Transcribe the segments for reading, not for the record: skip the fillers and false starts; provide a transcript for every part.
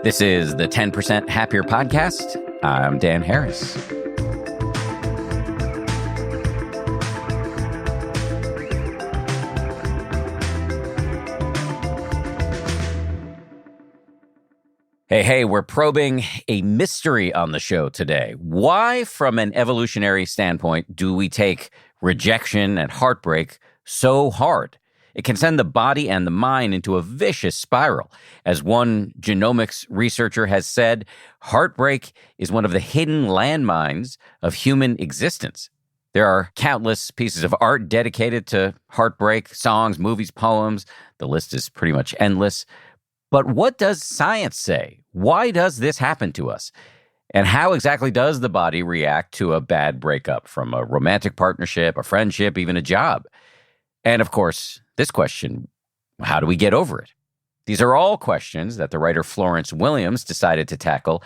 This is the 10% Happier Podcast. I'm Dan Harris. Hey, we're probing a mystery on the show today. Why, from an evolutionary standpoint, do we take rejection and heartbreak so hard? It can send the body and the mind into a vicious spiral. As one genomics researcher has said, heartbreak is one of the hidden landmines of human existence. There are countless pieces of art dedicated to heartbreak, songs, movies, poems. The list is pretty much endless. But what does science say? Why does this happen to us? And how exactly does the body react to a bad breakup from a romantic partnership, a friendship, even a job? And of course, this question, how do we get over it? These are all questions that the writer Florence Williams decided to tackle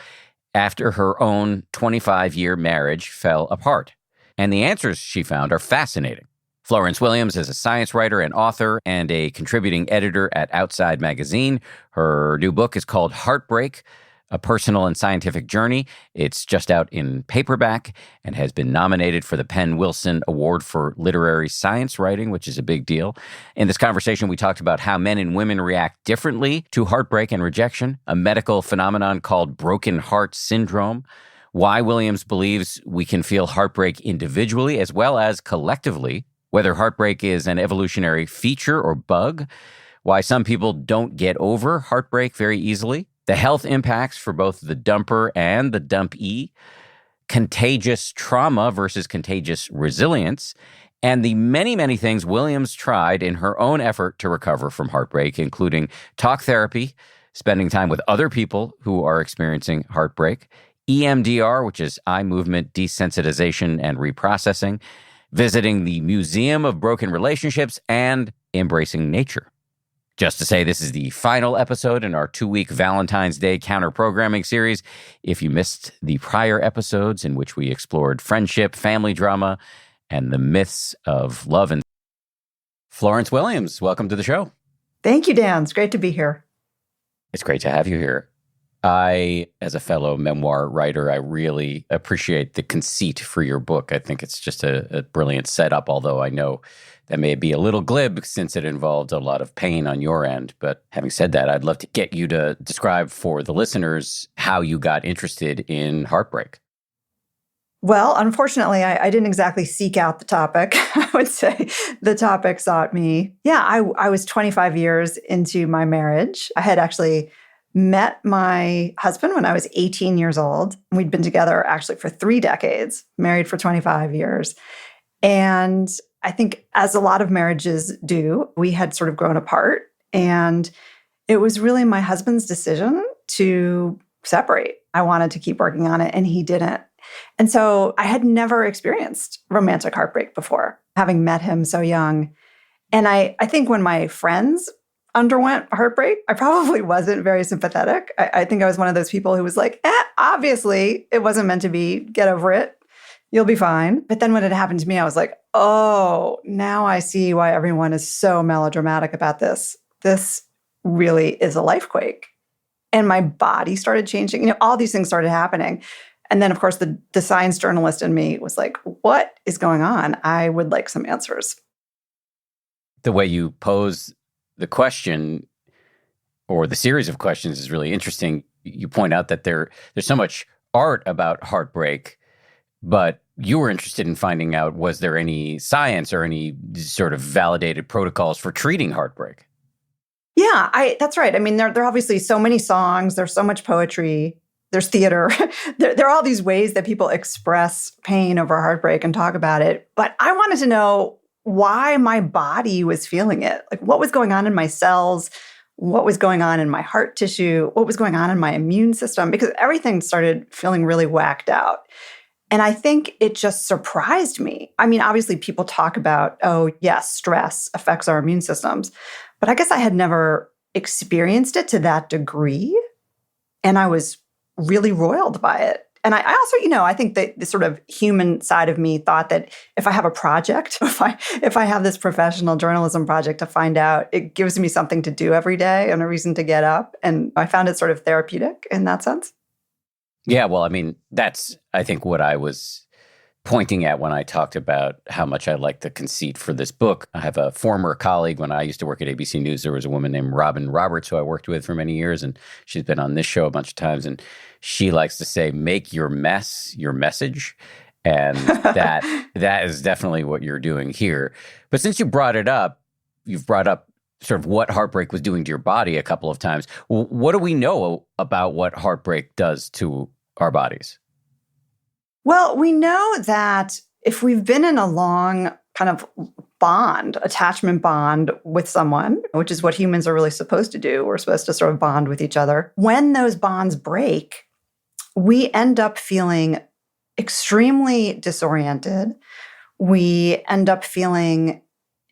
after her own 25-year marriage fell apart. And the answers she found are fascinating. Florence Williams is a science writer and author and a contributing editor at Outside Magazine. Her new book is called Heartbreak, A Personal and Scientific Journey. It's just out in paperback and has been nominated for the Penn Wilson Award for Literary Science Writing, which is a big deal. In this conversation, we talked about how men and women react differently to heartbreak and rejection, a medical phenomenon called broken heart syndrome, why Williams believes we can feel heartbreak individually as well as collectively, whether heartbreak is an evolutionary feature or bug, why some people don't get over heartbreak very easily, the health impacts for both the dumper and the dumpee, contagious trauma versus contagious resilience, and the many, many things Williams tried in her own effort to recover from heartbreak, including talk therapy, spending time with other people who are experiencing heartbreak, EMDR, which is eye movement desensitization and reprocessing, visiting the Museum of Broken Relationships, and embracing nature. Just to say, this is the final episode in our 2-week Valentine's Day counter-programming series. If you missed the prior episodes in which we explored friendship, family drama, and the myths of love and... Florence Williams, welcome to the show. Thank you, Dan. It's great to be here. It's great to have you here. I, as a fellow memoir writer, I really appreciate the conceit for your book. I think it's just a brilliant setup, although I know that may be a little glib since it involved a lot of pain on your end. But having said that, I'd love to get you to describe for the listeners how you got interested in heartbreak. Well, unfortunately, I didn't exactly seek out the topic. I would say the topic sought me. Yeah, I was 25 years into my marriage. I had actually met my husband when I was 18 years old. We'd been together actually for 3 decades, married for 25 years. And I think as a lot of marriages do, we had sort of grown apart. And it was really my husband's decision to separate. I wanted to keep working on it, and he didn't. And so I had never experienced romantic heartbreak before, having met him so young. And I think when my friends underwent heartbreak, I probably wasn't very sympathetic. I think I was one of those people who was like, obviously it wasn't meant to be. Get over it. You'll be fine. But then when it happened to me, I was like, oh, now I see why everyone is so melodramatic about this. This really is a life quake. And my body started changing. All these things started happening. And then, of course, the science journalist in me was like, what is going on? I would like some answers. The way you pose the question or the series of questions is really interesting. You point out that there's so much art about heartbreak, but you were interested in finding out, was there any science or any sort of validated protocols for treating heartbreak? Yeah, that's right. I mean, there are obviously so many songs. There's so much poetry. There's theater. There are all these ways that people express pain over heartbreak and talk about it. But I wanted to know why my body was feeling it. Like, what was going on in my cells? What was going on in my heart tissue? What was going on in my immune system? Because everything started feeling really whacked out. And I think it just surprised me. I mean, obviously people talk about, oh, yes, stress affects our immune systems. But I guess I had never experienced it to that degree. And I was really roiled by it. And I also, I think that the sort of human side of me thought that if I have a project, if I have this professional journalism project to find out, it gives me something to do every day and a reason to get up. And I found it sort of therapeutic in that sense. Yeah, well, I mean, that's, I think, what I was pointing at when I talked about how much I like the conceit for this book. I have a former colleague. When I used to work at ABC News, there was a woman named Robin Roberts who I worked with for many years, and she's been on this show a bunch of times, and she likes to say, make your mess your message. And that is definitely what you're doing here. But since you brought it up, you've brought up sort of what heartbreak was doing to your body a couple of times. What do we know about what heartbreak does to our bodies? Well, we know that if we've been in a long kind of attachment bond with someone, which is what humans are really supposed to do, we're supposed to sort of bond with each other. When those bonds break, we end up feeling extremely disoriented. We end up feeling,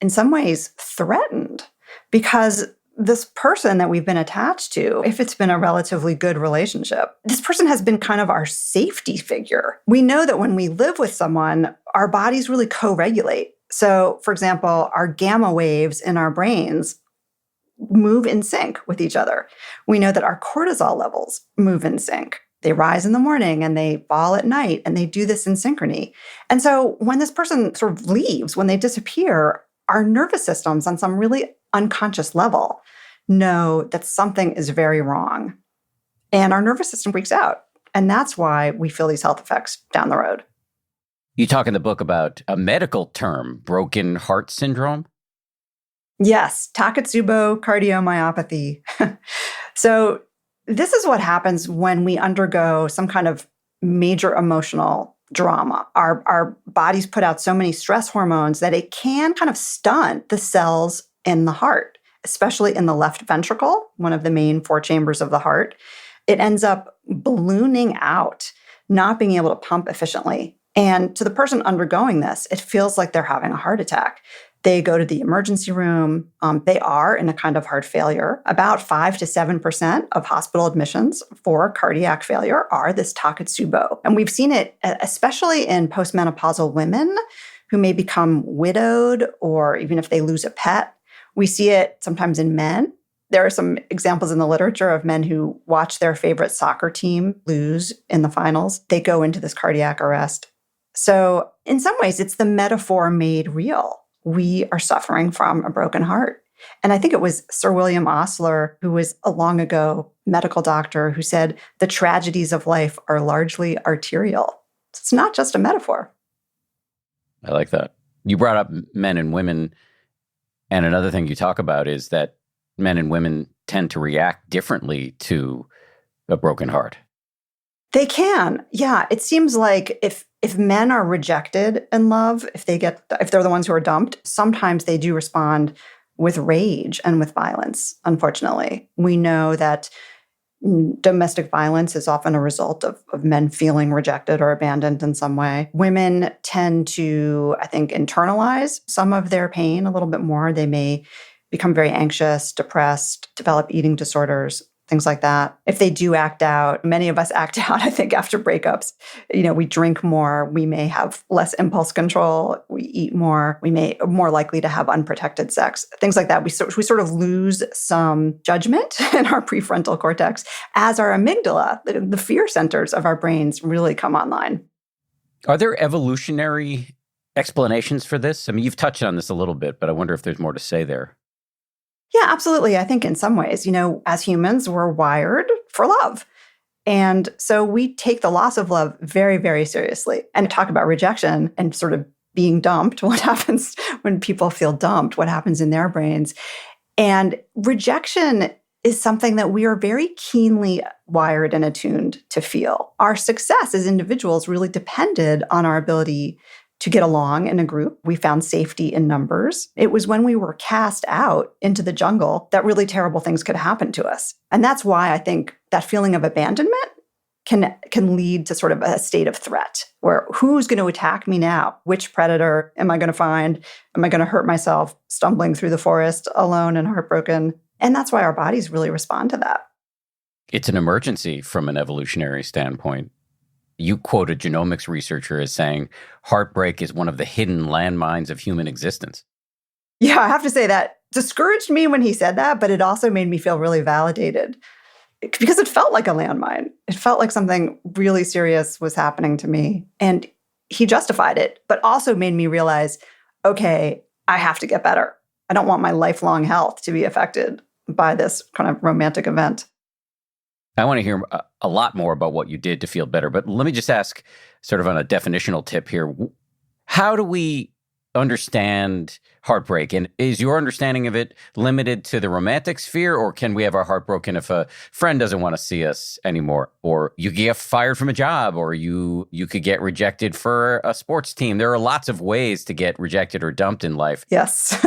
in some ways, threatened because this person that we've been attached to, if it's been a relatively good relationship, this person has been kind of our safety figure. We know that when we live with someone, our bodies really co-regulate. So, for example, our gamma waves in our brains move in sync with each other. We know that our cortisol levels move in sync. They rise in the morning and they fall at night, and they do this in synchrony. And so when this person sort of leaves, when they disappear, our nervous systems on some really unconscious level know that something is very wrong. And our nervous system freaks out. And that's why we feel these health effects down the road. You talk in the book about a medical term, broken heart syndrome? Yes, Takotsubo cardiomyopathy. So this is what happens when we undergo some kind of major emotional drama. Our bodies put out so many stress hormones that it can kind of stunt the cells in the heart, especially in the left ventricle, one of the main 4 chambers of the heart. It ends up ballooning out, not being able to pump efficiently. And to the person undergoing this, it feels like they're having a heart attack. They go to the emergency room. They are in a kind of heart failure. About 5 to 7% of hospital admissions for cardiac failure are this Takotsubo. And we've seen it especially in postmenopausal women who may become widowed, or even if they lose a pet. We see it sometimes in men. There are some examples in the literature of men who watch their favorite soccer team lose in the finals. They go into this cardiac arrest. So in some ways, it's the metaphor made real. We are suffering from a broken heart. And I think it was Sir William Osler, who was a long ago medical doctor, who said, the tragedies of life are largely arterial. It's not just a metaphor. I like that. You brought up men and women. And another thing you talk about is that men and women tend to react differently to a broken heart. They can. Yeah. It seems like if men are rejected in love, if they're the ones who are dumped, sometimes they do respond with rage and with violence, unfortunately. We know that domestic violence is often a result of men feeling rejected or abandoned in some way. Women tend to, I think, internalize some of their pain a little bit more. They may become very anxious, depressed, develop eating disorders, things like that. If they do act out, many of us act out, I think, after breakups. We drink more, we may have less impulse control, we eat more, we may be more likely to have unprotected sex, things like that. We sort of lose some judgment in our prefrontal cortex as our amygdala, the fear centers of our brains, really come online. Are there evolutionary explanations for this? I mean, you've touched on this a little bit, but I wonder if there's more to say there. Yeah, absolutely. I think in some ways, as humans, we're wired for love. And so we take the loss of love very, very seriously. And talk about rejection and sort of being dumped, what happens when people feel dumped, what happens in their brains. And rejection is something that we are very keenly wired and attuned to feel. Our success as individuals really depended on our ability to get along in a group. We found safety in numbers. It was when we were cast out into the jungle that really terrible things could happen to us. And that's why I think that feeling of abandonment can lead to sort of a state of threat, where who's going to attack me now? Which predator am I going to find? Am I going to hurt myself stumbling through the forest alone and heartbroken? And that's why our bodies really respond to that. It's an emergency from an evolutionary standpoint. You quote a genomics researcher as saying, heartbreak is one of the hidden landmines of human existence. Yeah, I have to say that discouraged me when he said that, but it also made me feel really validated because it felt like a landmine. It felt like something really serious was happening to me. And he justified it, but also made me realize, okay, I have to get better. I don't want my lifelong health to be affected by this kind of romantic event. I want to hear a lot more about what you did to feel better, but let me just ask sort of on a definitional tip here. How do we understand heartbreak? And is your understanding of it limited to the romantic sphere, or can we have our heart broken if a friend doesn't want to see us anymore, or you get fired from a job, or you could get rejected for a sports team? There are lots of ways to get rejected or dumped in life. Yes.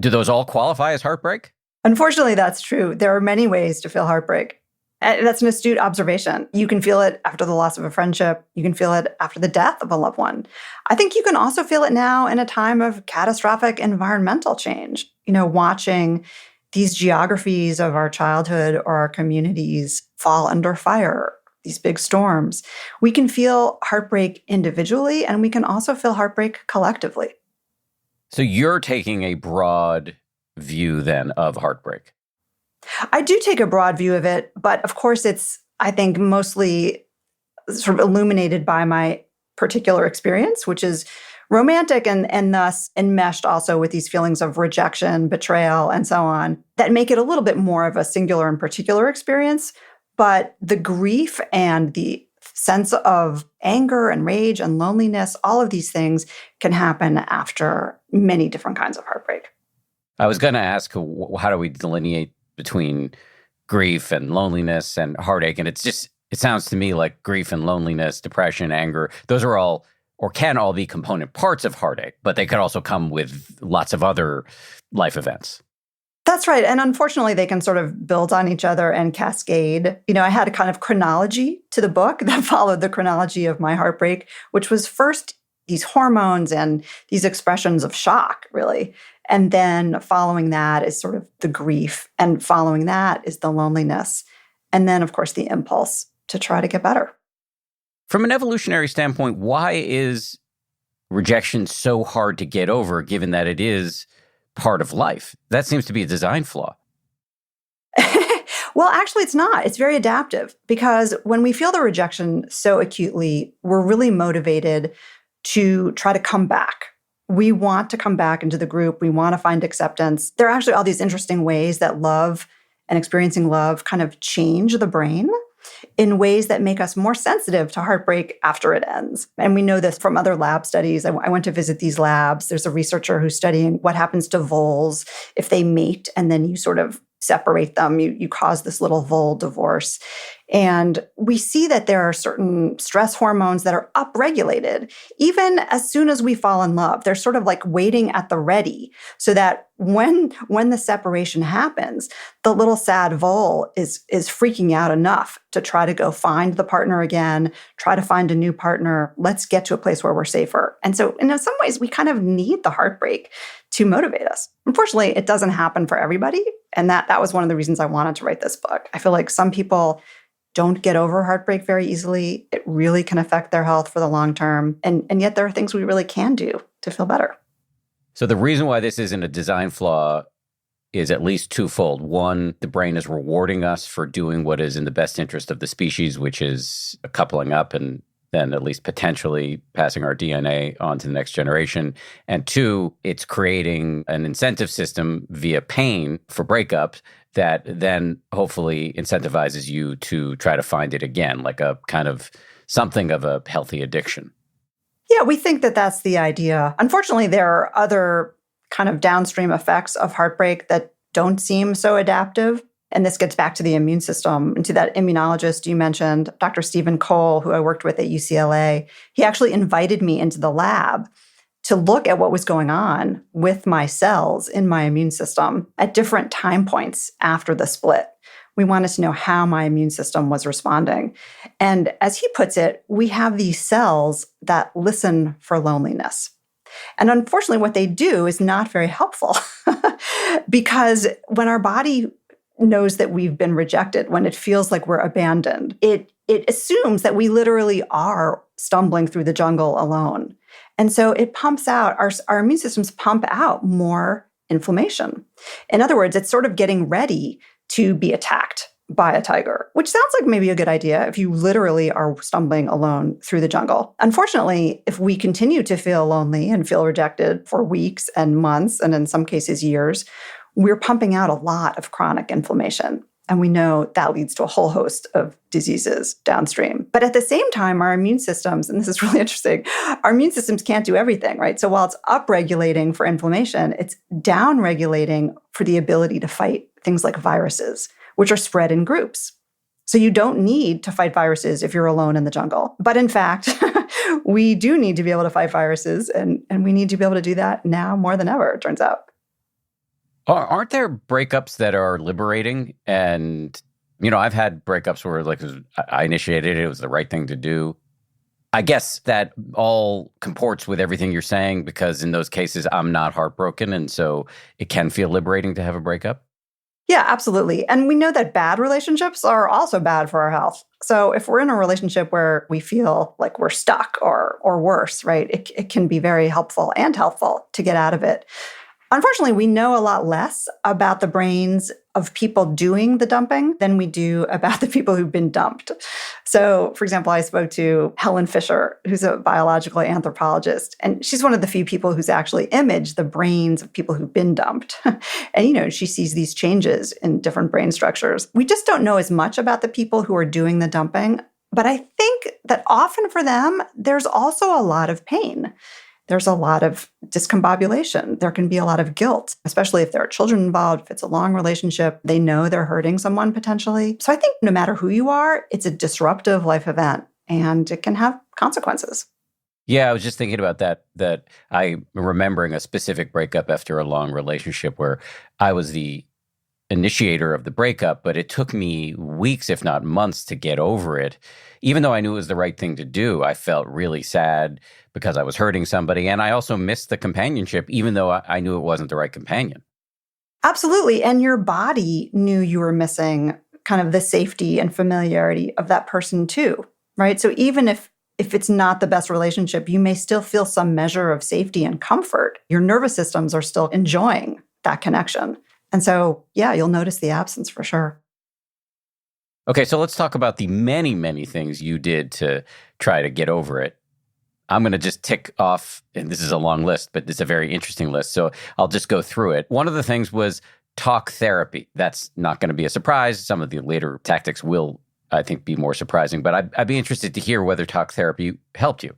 Do those all qualify as heartbreak? Unfortunately, that's true. There are many ways to feel heartbreak. And that's an astute observation. You can feel it after the loss of a friendship. You can feel it after the death of a loved one. I think you can also feel it now in a time of catastrophic environmental change. Watching these geographies of our childhood or our communities fall under fire, these big storms. We can feel heartbreak individually, and we can also feel heartbreak collectively. So you're taking a broad view then of heartbreak. I do take a broad view of it, but of course it's, I think, mostly sort of illuminated by my particular experience, which is romantic and thus enmeshed also with these feelings of rejection, betrayal, and so on, that make it a little bit more of a singular and particular experience. But the grief and the sense of anger and rage and loneliness, all of these things can happen after many different kinds of heartbreak. I was going to ask, how do we delineate between grief and loneliness and heartache? And it sounds to me like grief and loneliness, depression, anger, those are all, or can all be component parts of heartache, but they could also come with lots of other life events. That's right. And unfortunately, they can sort of build on each other and cascade. I had a kind of chronology to the book that followed the chronology of my heartbreak, which was first these hormones and these expressions of shock, really. And then following that is sort of the grief. And following that is the loneliness. And then, of course, the impulse to try to get better. From an evolutionary standpoint, why is rejection so hard to get over, given that it is part of life? That seems to be a design flaw. Well, actually, it's not. It's very adaptive, because when we feel the rejection so acutely, we're really motivated to try to come back. We want to come back into the group. We want to find acceptance. There are actually all these interesting ways that love and experiencing love kind of change the brain in ways that make us more sensitive to heartbreak after it ends. And we know this from other lab studies. I went to visit these labs. There's a researcher who's studying what happens to voles if they mate and then you sort of separate them. You cause this little vole divorce. And we see that there are certain stress hormones that are upregulated even as soon as we fall in love. They're sort of like waiting at the ready, so that when the separation happens, the little sad vole is freaking out enough to try to go find the partner again, try to find a new partner. Let's get to a place where we're safer. And so in some ways, we kind of need the heartbreak to motivate us. Unfortunately, it doesn't happen for everybody. And that was one of the reasons I wanted to write this book. I feel like some people don't get over heartbreak very easily. It really can affect their health for the long term. And yet there are things we really can do to feel better. So the reason why this isn't a design flaw is at least twofold. One, the brain is rewarding us for doing what is in the best interest of the species, which is coupling up and then at least potentially passing our DNA on to the next generation. And two, it's creating an incentive system via pain for breakups that then hopefully incentivizes you to try to find it again, like a kind of something of a healthy addiction. Yeah, we think that that's the idea. Unfortunately, there are other kind of downstream effects of heartbreak that don't seem so adaptive. And this gets back to the immune system and to that immunologist you mentioned, Dr. Stephen Cole, who I worked with at UCLA. He actually invited me into the lab to look at what was going on with my cells in my immune system at different time points after the split. We wanted to know how my immune system was responding. And as he puts it, we have these cells that listen for loneliness. And unfortunately, what they do is not very helpful because when our body knows that we've been rejected, when it feels like we're abandoned, it it assumes that we literally are stumbling through the jungle alone. And so it pumps out, our immune systems pump out more inflammation. In other words, it's sort of getting ready to be attacked by a tiger, which sounds like maybe a good idea if you literally are stumbling alone through the jungle. Unfortunately, if we continue to feel lonely and feel rejected for weeks and months, and in some cases years, we're pumping out a lot of chronic inflammation. And we know that leads to a whole host of diseases downstream. But at the same time, our immune systems, and this is really interesting, our immune systems can't do everything, right? So while it's upregulating for inflammation, it's downregulating for the ability to fight things like viruses, which are spread in groups. So you don't need to fight viruses if you're alone in the jungle. But in fact, we do need to be able to fight viruses, and we need to be able to do that now more than ever, it turns out. Aren't there breakups that are liberating? And, I've had breakups where I initiated it. It was the right thing to do. I guess that all comports with everything you're saying, because in those cases, I'm not heartbroken. And so it can feel liberating to have a breakup. Yeah, absolutely. And we know that bad relationships are also bad for our health. So if we're in a relationship where we feel like we're stuck or worse, right, it can be very helpful and helpful to get out of it. Unfortunately, we know a lot less about the brains of people doing the dumping than we do about the people who've been dumped. So, for example, I spoke to Helen Fisher, who's a biological anthropologist, and she's one of the few people who's actually imaged the brains of people who've been dumped. And, she sees these changes in different brain structures. We just don't know as much about the people who are doing the dumping, but I think that often for them, there's also a lot of pain. There's a lot of discombobulation. There can be a lot of guilt, especially if there are children involved, if it's a long relationship, they know they're hurting someone potentially. So I think no matter who you are, it's a disruptive life event and it can have consequences. Yeah, I was just thinking about that I'm remembering a specific breakup after a long relationship where I was the initiator of the breakup, but it took me weeks, if not months, to get over it. Even though I knew it was the right thing to do, I felt really sad because I was hurting somebody. And I also missed the companionship, even though I knew it wasn't the right companion. Absolutely. And your body knew you were missing kind of the safety and familiarity of that person too, right? So even if it's not the best relationship, you may still feel some measure of safety and comfort. Your nervous systems are still enjoying that connection. And so, yeah, you'll notice the absence for sure. Okay, so let's talk about the many, many things you did to try to get over it. I'm going to just tick off, and this is a long list, but it's a very interesting list, so I'll just go through it. One of the things was talk therapy. That's not going to be a surprise. Some of the later tactics will, I think, be more surprising, but I'd be interested to hear whether talk therapy helped you.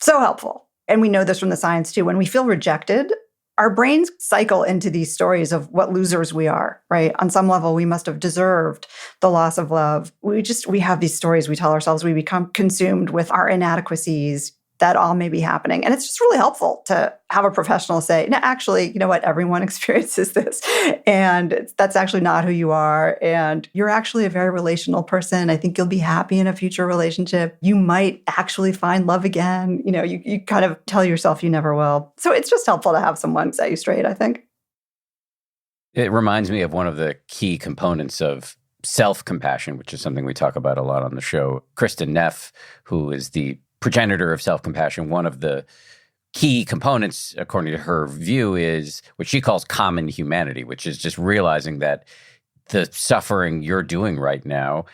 So helpful. And we know this from the science too. When we feel rejected, our brains cycle into these stories of what losers we are, right? On some level, we must have deserved the loss of love. We have these stories we tell ourselves. We become consumed with our inadequacies. That all may be happening. And it's just really helpful to have a professional say, no, actually, you know what? Everyone experiences this. And that's actually not who you are. And you're actually a very relational person. I think you'll be happy in a future relationship. You might actually find love again. You kind of tell yourself you never will. So it's just helpful to have someone set you straight, I think. It reminds me of one of the key components of self-compassion, which is something we talk about a lot on the show. Kristen Neff, who is the progenitor of self-compassion, one of the key components, according to her view, is what she calls common humanity, which is just realizing that the suffering you're doing right now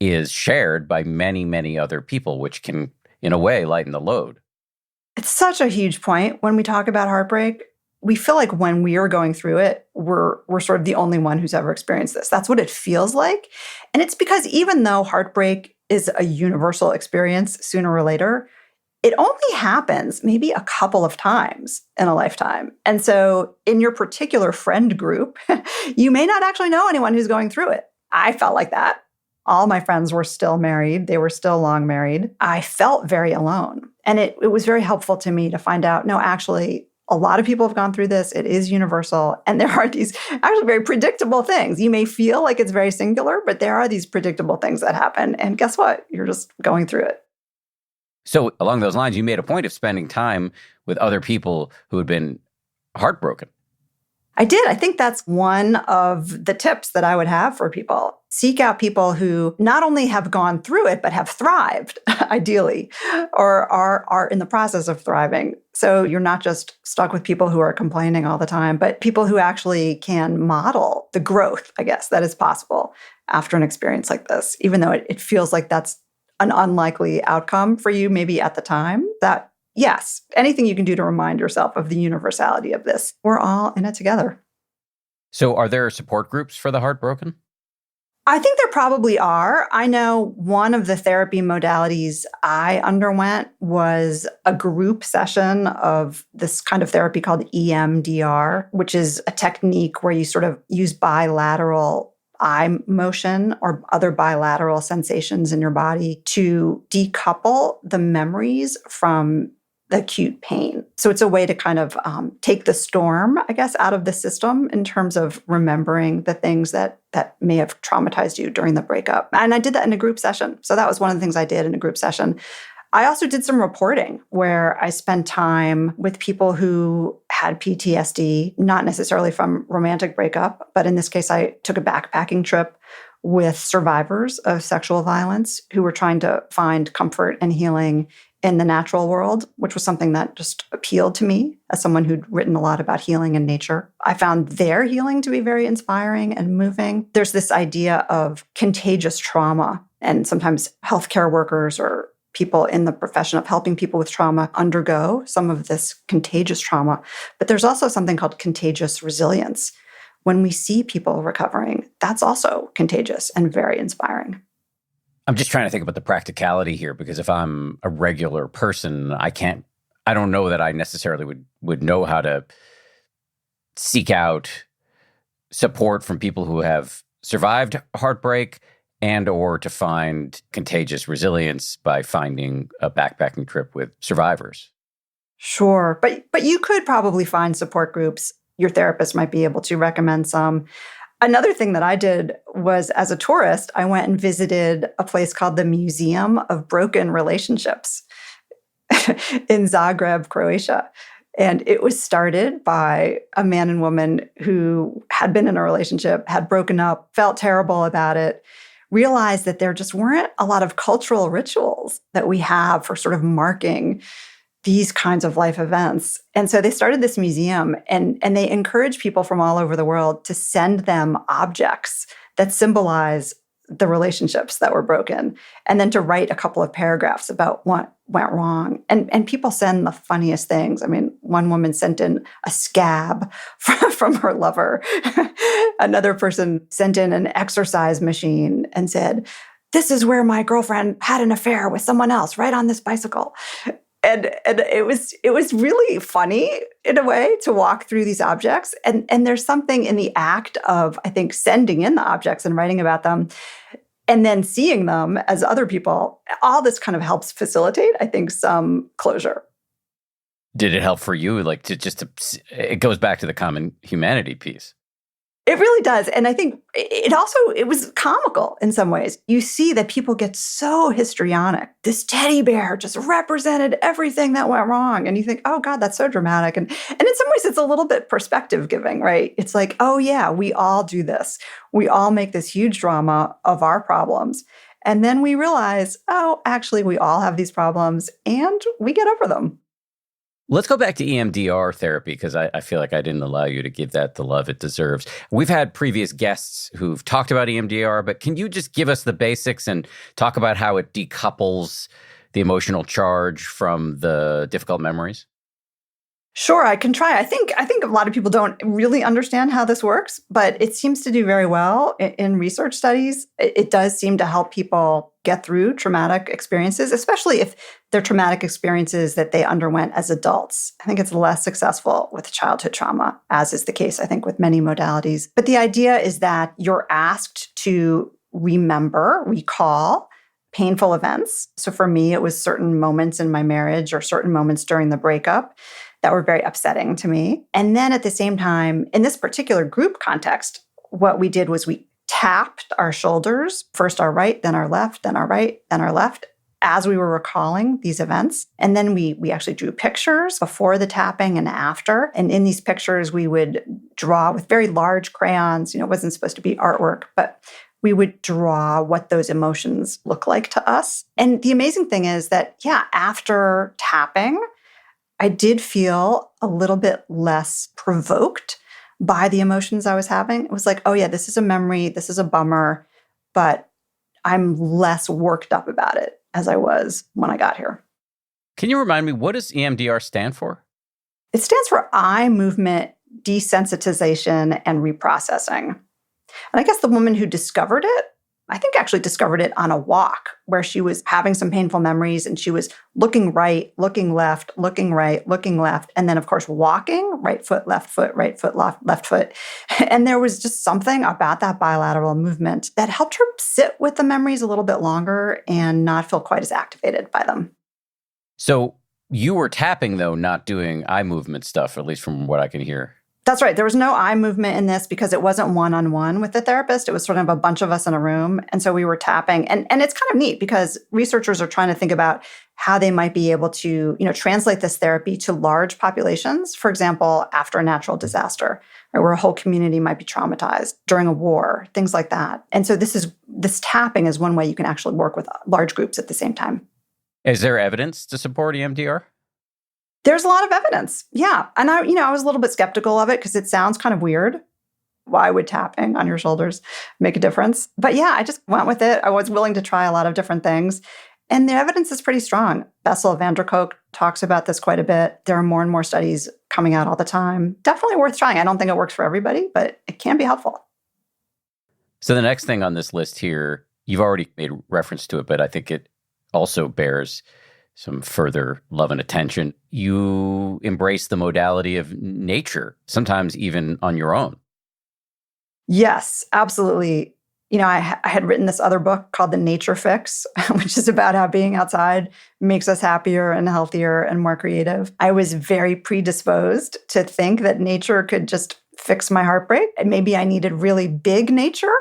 is shared by many, many other people, which can, in a way, lighten the load. It's such a huge point when we talk about heartbreak. We feel like when we are going through it, we're sort of the only one who's ever experienced this. That's what it feels like. And it's because even though heartbreak is a universal experience sooner or later, it only happens maybe a couple of times in a lifetime. And so in your particular friend group, you may not actually know anyone who's going through it. I felt like that. All my friends were still married. They were still long married. I felt very alone. And it was very helpful to me to find out, no, actually, a lot of people have gone through this. It is universal. And there are these actually very predictable things. You may feel like it's very singular, but there are these predictable things that happen. And guess what? You're just going through it. So along those lines, you made a point of spending time with other people who had been heartbroken. I did. I think that's one of the tips that I would have for people. Seek out people who not only have gone through it, but have thrived, ideally, or are in the process of thriving. So you're not just stuck with people who are complaining all the time, but people who actually can model the growth, I guess, that is possible after an experience like this, even though it feels like that's an unlikely outcome for you, maybe at the time. That, yes, anything you can do to remind yourself of the universality of this. We're all in it together. So are there support groups for the heartbroken? I think there probably are. I know one of the therapy modalities I underwent was a group session of this kind of therapy called EMDR, which is a technique where you sort of use bilateral eye motion or other bilateral sensations in your body to decouple the memories from the acute pain. So it's a way to kind of take the storm, I guess, out of the system in terms of remembering the things that may have traumatized you during the breakup. And I did that in a group session. So that was one of the things I did in a group session. I also did some reporting where I spent time with people who had PTSD, not necessarily from romantic breakup, but in this case, I took a backpacking trip with survivors of sexual violence who were trying to find comfort and healing in the natural world, which was something that just appealed to me as someone who'd written a lot about healing in nature. I found their healing to be very inspiring and moving. There's this idea of contagious trauma, and sometimes healthcare workers or people in the profession of helping people with trauma undergo some of this contagious trauma. But there's also something called contagious resilience. When we see people recovering, that's also contagious and very inspiring. I'm just trying to think about the practicality here, because if I'm a regular person, I don't know that I necessarily would know how to seek out support from people who have survived heartbreak and or to find contagious resilience by finding a backpacking trip with survivors. Sure. But you could probably find support groups. Your therapist might be able to recommend some. Another thing that I did was, as a tourist, I went and visited a place called the Museum of Broken Relationships in Zagreb, Croatia. And it was started by a man and woman who had been in a relationship, had broken up, felt terrible about it, realized that there just weren't a lot of cultural rituals that we have for sort of marking these kinds of life events. And so they started this museum, and they encourage people from all over the world to send them objects that symbolize the relationships that were broken, and then to write a couple of paragraphs about what went wrong. And people send the funniest things. I mean, one woman sent in a scab from her lover. Another person sent in an exercise machine and said, "This is where my girlfriend had an affair with someone else, right on this bicycle." And it was really funny in a way to walk through these objects. And there's something in the act of, I think, sending in the objects and writing about them and then seeing them as other people. All this kind of helps facilitate, I think, some closure. Did it help for you? Like it goes back to the common humanity piece. It really does. And I think it was comical in some ways. You see that people get so histrionic. This teddy bear just represented everything that went wrong. And you think, oh God, that's so dramatic. And in some ways, it's a little bit perspective giving, right? It's like, oh yeah, we all do this. We all make this huge drama of our problems. And then we realize, oh, actually, we all have these problems and we get over them. Let's go back to EMDR therapy, because I feel like I didn't allow you to give that the love it deserves. We've had previous guests who've talked about EMDR, but can you just give us the basics and talk about how it decouples the emotional charge from the difficult memories? Sure, I can try. I think a lot of people don't really understand how this works, but it seems to do very well in research studies. It does seem to help people get through traumatic experiences, especially if they're traumatic experiences that they underwent as adults. I think it's less successful with childhood trauma, as is the case, I think, with many modalities. But the idea is that you're asked to recall painful events. So for me, it was certain moments in my marriage or certain moments during the breakup that were very upsetting to me. And then at the same time, in this particular group context, what we did was we tapped our shoulders, first our right, then our left, then our right, then our left, as we were recalling these events. And then we actually drew pictures before the tapping and after. And in these pictures, we would draw with very large crayons. It wasn't supposed to be artwork, but we would draw what those emotions look like to us. And the amazing thing is that, after tapping, I did feel a little bit less provoked by the emotions I was having. It was like, oh yeah, this is a memory, this is a bummer, but I'm less worked up about it as I was when I got here. Can you remind me, what does EMDR stand for? It stands for eye movement desensitization and reprocessing. And I guess the woman who discovered it, I think actually discovered it on a walk where she was having some painful memories and she was looking right, looking left, looking right, looking left. And then, of course, walking, right foot, left foot, right foot, left foot. And there was just something about that bilateral movement that helped her sit with the memories a little bit longer and not feel quite as activated by them. So you were tapping, though, not doing eye movement stuff, at least from what I can hear. That's right. There was no eye movement in this because it wasn't one-on-one with the therapist. It was sort of a bunch of us in a room. And so we were tapping. And it's kind of neat because researchers are trying to think about how they might be able to, translate this therapy to large populations. For example, after a natural disaster, right, where a whole community might be traumatized during a war, things like that. And so this tapping is one way you can actually work with large groups at the same time. Is there evidence to support EMDR? There's a lot of evidence. Yeah. And I was a little bit skeptical of it because it sounds kind of weird. Why would tapping on your shoulders make a difference? But yeah, I just went with it. I was willing to try a lot of different things. And the evidence is pretty strong. Bessel van der Kolk talks about this quite a bit. There are more and more studies coming out all the time. Definitely worth trying. I don't think it works for everybody, but it can be helpful. So the next thing on this list here, you've already made reference to it, but I think it also bears some further love and attention. You embrace the modality of nature, sometimes even on your own. Yes, absolutely. I had written this other book called The Nature Fix, which is about how being outside makes us happier and healthier and more creative. I was very predisposed to think that nature could just fix my heartbreak. And maybe I needed really big nature.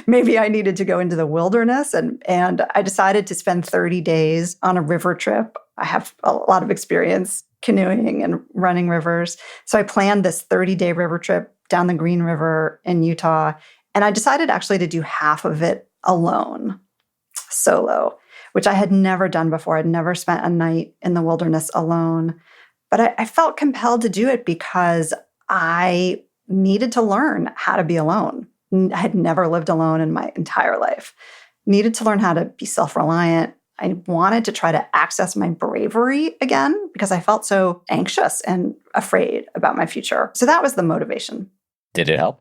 Maybe I needed to go into the wilderness. And I decided to spend 30 days on a river trip. I have a lot of experience canoeing and running rivers. So I planned this 30-day river trip down the Green River in Utah. And I decided actually to do half of it alone, solo, which I had never done before. I'd never spent a night in the wilderness alone. But I felt compelled to do it because I needed to learn how to be alone. I had never lived alone in my entire life. Needed to learn how to be self-reliant. I wanted to try to access my bravery again because I felt so anxious and afraid about my future. So that was the motivation. Did it help?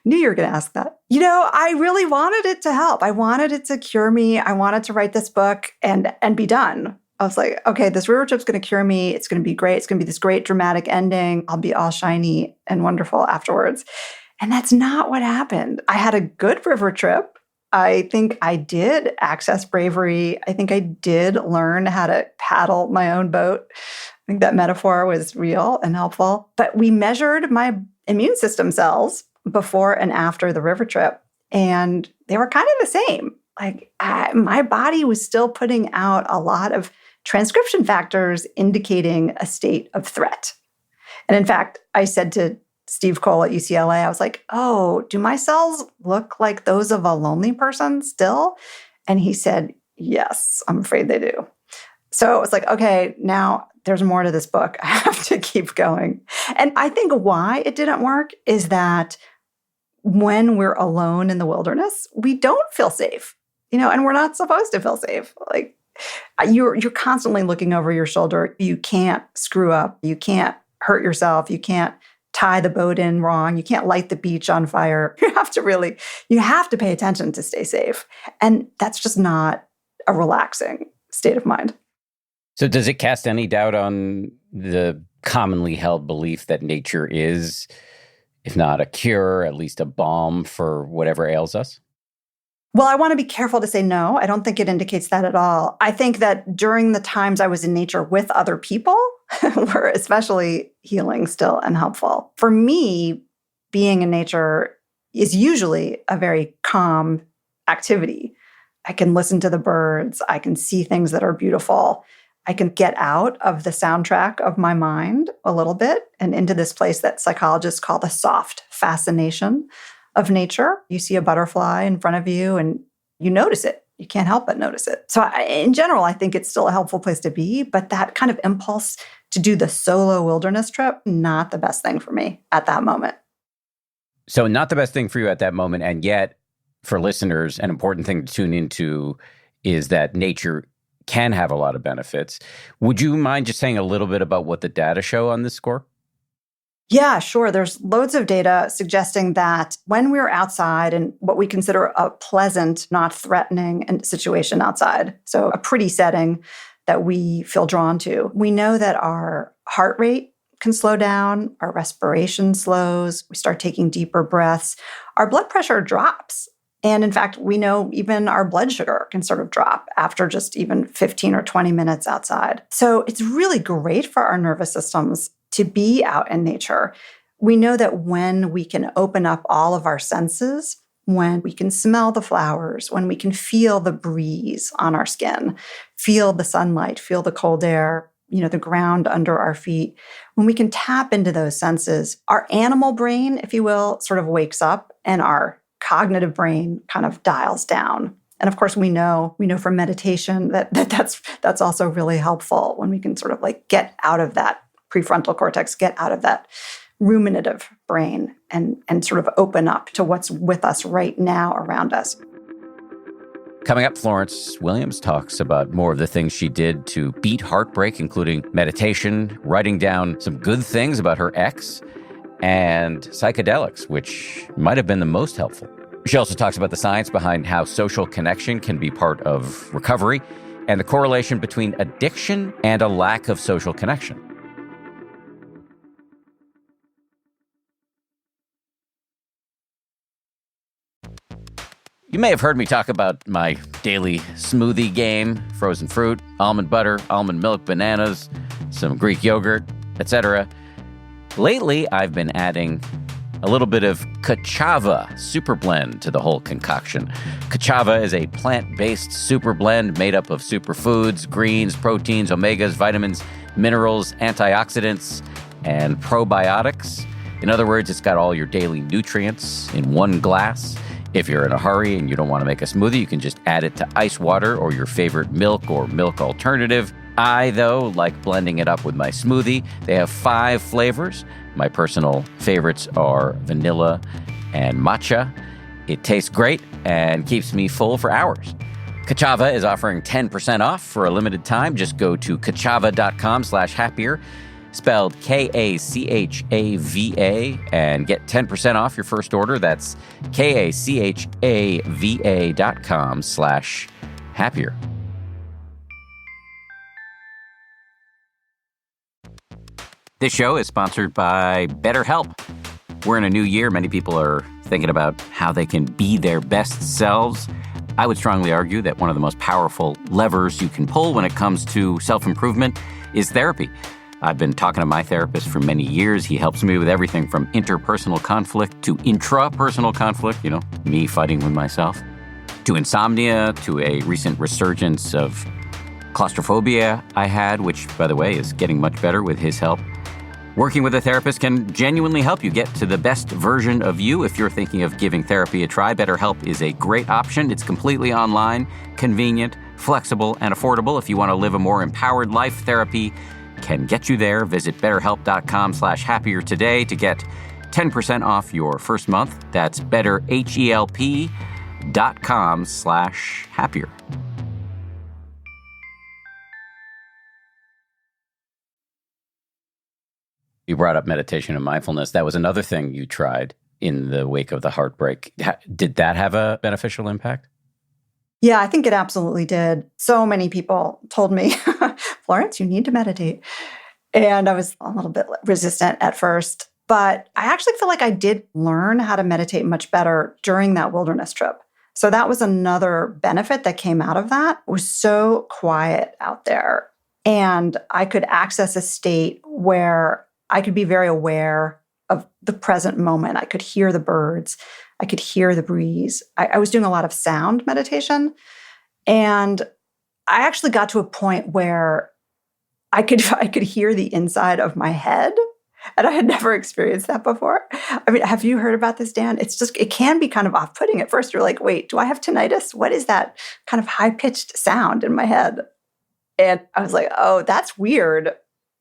Knew you were going to ask that. I really wanted it to help. I wanted it to cure me. I wanted to write this book and be done. I was like, okay, this river trip's going to cure me. It's going to be great. It's going to be this great dramatic ending. I'll be all shiny and wonderful afterwards. And that's not what happened. I had a good river trip. I think I did access bravery. I think I did learn how to paddle my own boat. I think that metaphor was real and helpful. But we measured my immune system cells before and after the river trip, and they were kind of the same. My body was still putting out a lot of transcription factors indicating a state of threat. And in fact, I said to Steve Cole at UCLA, I was like, oh, do my cells look like those of a lonely person still? And he said, yes, I'm afraid they do. So it was like, okay, now there's more to this book. I have to keep going. And I think why it didn't work is that when we're alone in the wilderness, we don't feel safe, and we're not supposed to feel safe. Like you're constantly looking over your shoulder. You can't screw up. You can't hurt yourself. You can't tie the boat in wrong. You can't light the beach on fire. You have to pay attention to stay safe. And that's just not a relaxing state of mind. So does it cast any doubt on the commonly held belief that nature is, if not a cure, at least a balm for whatever ails us? Well, I want to be careful to say no. I don't think it indicates that at all. I think that during the times I was in nature with other people were especially healing still and helpful. For me, being in nature is usually a very calm activity. I can listen to the birds. I can see things that are beautiful. I can get out of the soundtrack of my mind a little bit and into this place that psychologists call the soft fascination of nature. You see a butterfly in front of you and you notice it. You can't help but notice it. So in general, I think it's still a helpful place to be, but that kind of impulse to do the solo wilderness trip, not the best thing for me at that moment. So not the best thing for you at that moment. And yet, for listeners, an important thing to tune into is that nature can have a lot of benefits. Would you mind just saying a little bit about what the data show on this score? Yeah, sure. There's loads of data suggesting that when we're outside in what we consider a pleasant, not threatening situation outside, so a pretty setting that we feel drawn to, we know that our heart rate can slow down, our respiration slows, we start taking deeper breaths, our blood pressure drops. And in fact, we know even our blood sugar can sort of drop after just even 15 or 20 minutes outside. So it's really great for our nervous systems to be out in nature. We know that when we can open up all of our senses, when we can smell the flowers, when we can feel the breeze on our skin, feel the sunlight, feel the cold air, the ground under our feet, when we can tap into those senses, our animal brain, if you will, sort of wakes up and our cognitive brain kind of dials down. And of course, we know from meditation that's also really helpful when we can sort of like get out of that prefrontal cortex, get out of that ruminative brain and sort of open up to what's with us right now around us. Coming up, Florence Williams talks about more of the things she did to beat heartbreak, including meditation, writing down some good things about her ex, and psychedelics, which might have been the most helpful. She also talks about the science behind how social connection can be part of recovery and the correlation between addiction and a lack of social connection. You may have heard me talk about my daily smoothie game: frozen fruit, almond butter, almond milk, bananas, some Greek yogurt, etc. Lately, I've been adding a little bit of Kachava super blend to the whole concoction. Kachava is a plant-based super blend made up of superfoods, greens, proteins, omegas, vitamins, minerals, antioxidants, and probiotics. In other words, it's got all your daily nutrients in one glass. If you're in a hurry and you don't want to make a smoothie, you can just add it to ice water or your favorite milk or milk alternative. I, though, like blending it up with my smoothie. They have 5 flavors. My personal favorites are vanilla and matcha. It tastes great and keeps me full for hours. Kachava is offering 10% off for a limited time. Just go to kachava.com/happier, spelled Kachava, and get 10% off your first order. That's kachava.com/happier. This show is sponsored by BetterHelp. We're in a new year. Many people are thinking about how they can be their best selves. I would strongly argue that one of the most powerful levers you can pull when it comes to self-improvement is therapy. I've been talking to my therapist for many years. He helps me with everything from interpersonal conflict to intrapersonal conflict, me fighting with myself, to insomnia, to a recent resurgence of claustrophobia I had, which, by the way, is getting much better with his help. Working with a therapist can genuinely help you get to the best version of you. If you're thinking of giving therapy a try, BetterHelp is a great option. It's completely online, convenient, flexible, and affordable. If you want to live a more empowered life, therapy can get you there. Visit betterhelp.com/happier today to get 10% off your first month. That's betterhelp.com/happier. You brought up meditation and mindfulness. That was another thing you tried in the wake of the heartbreak. Did that have a beneficial impact? Yeah, I think it absolutely did. So many people told me, Florence, you need to meditate. And I was a little bit resistant at first, but I actually feel like I did learn how to meditate much better during that wilderness trip. So that was another benefit that came out of that. It was so quiet out there. And I could access a state where I could be very aware of the present moment. I could hear the birds. I could hear the breeze. I was doing a lot of sound meditation. And I actually got to a point where I could hear the inside of my head. And I had never experienced that before. I mean, have you heard about this, Dan? It can be kind of off-putting. At first, you're like, wait, do I have tinnitus? What is that kind of high-pitched sound in my head? And I was like, oh, that's weird.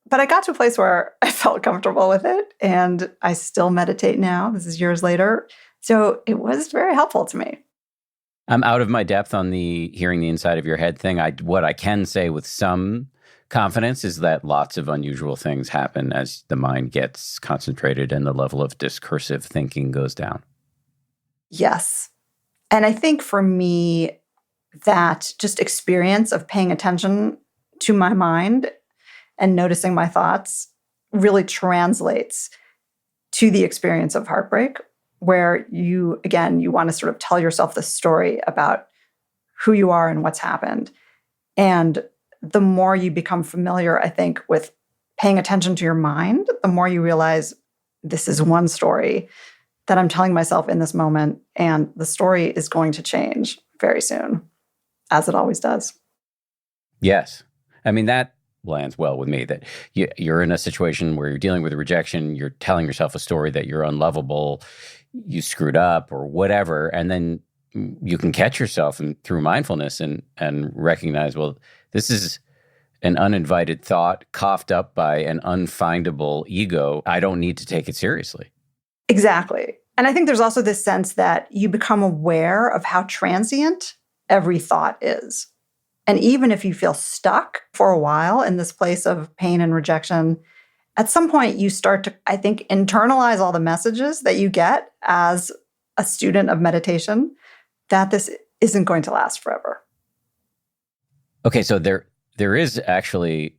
But I got to a place where I felt comfortable with it. And I still meditate now. This is years later. So it was very helpful to me. I'm out of my depth on the hearing the inside of your head thing. What I can say with some confidence is that lots of unusual things happen as the mind gets concentrated and the level of discursive thinking goes down. Yes. And I think for me, that just experience of paying attention to my mind and noticing my thoughts really translates to the experience of heartbreak, where you want to sort of tell yourself the story about who you are and what's happened. And the more you become familiar, I think, with paying attention to your mind, the more you realize this is one story that I'm telling myself in this moment, and the story is going to change very soon, as it always does. Yes. I mean, that lands well with me, that you're in a situation where you're dealing with rejection, you're telling yourself a story that you're unlovable, you screwed up or whatever, and then you can catch yourself through mindfulness and recognize, well, this is an uninvited thought coughed up by an unfindable ego. I don't need to take it seriously. Exactly. And I think there's also this sense that you become aware of how transient every thought is. And even if you feel stuck for a while in this place of pain and rejection, at some point you start to, I think, internalize all the messages that you get as a student of meditation, that this isn't going to last forever. Okay, so there is actually,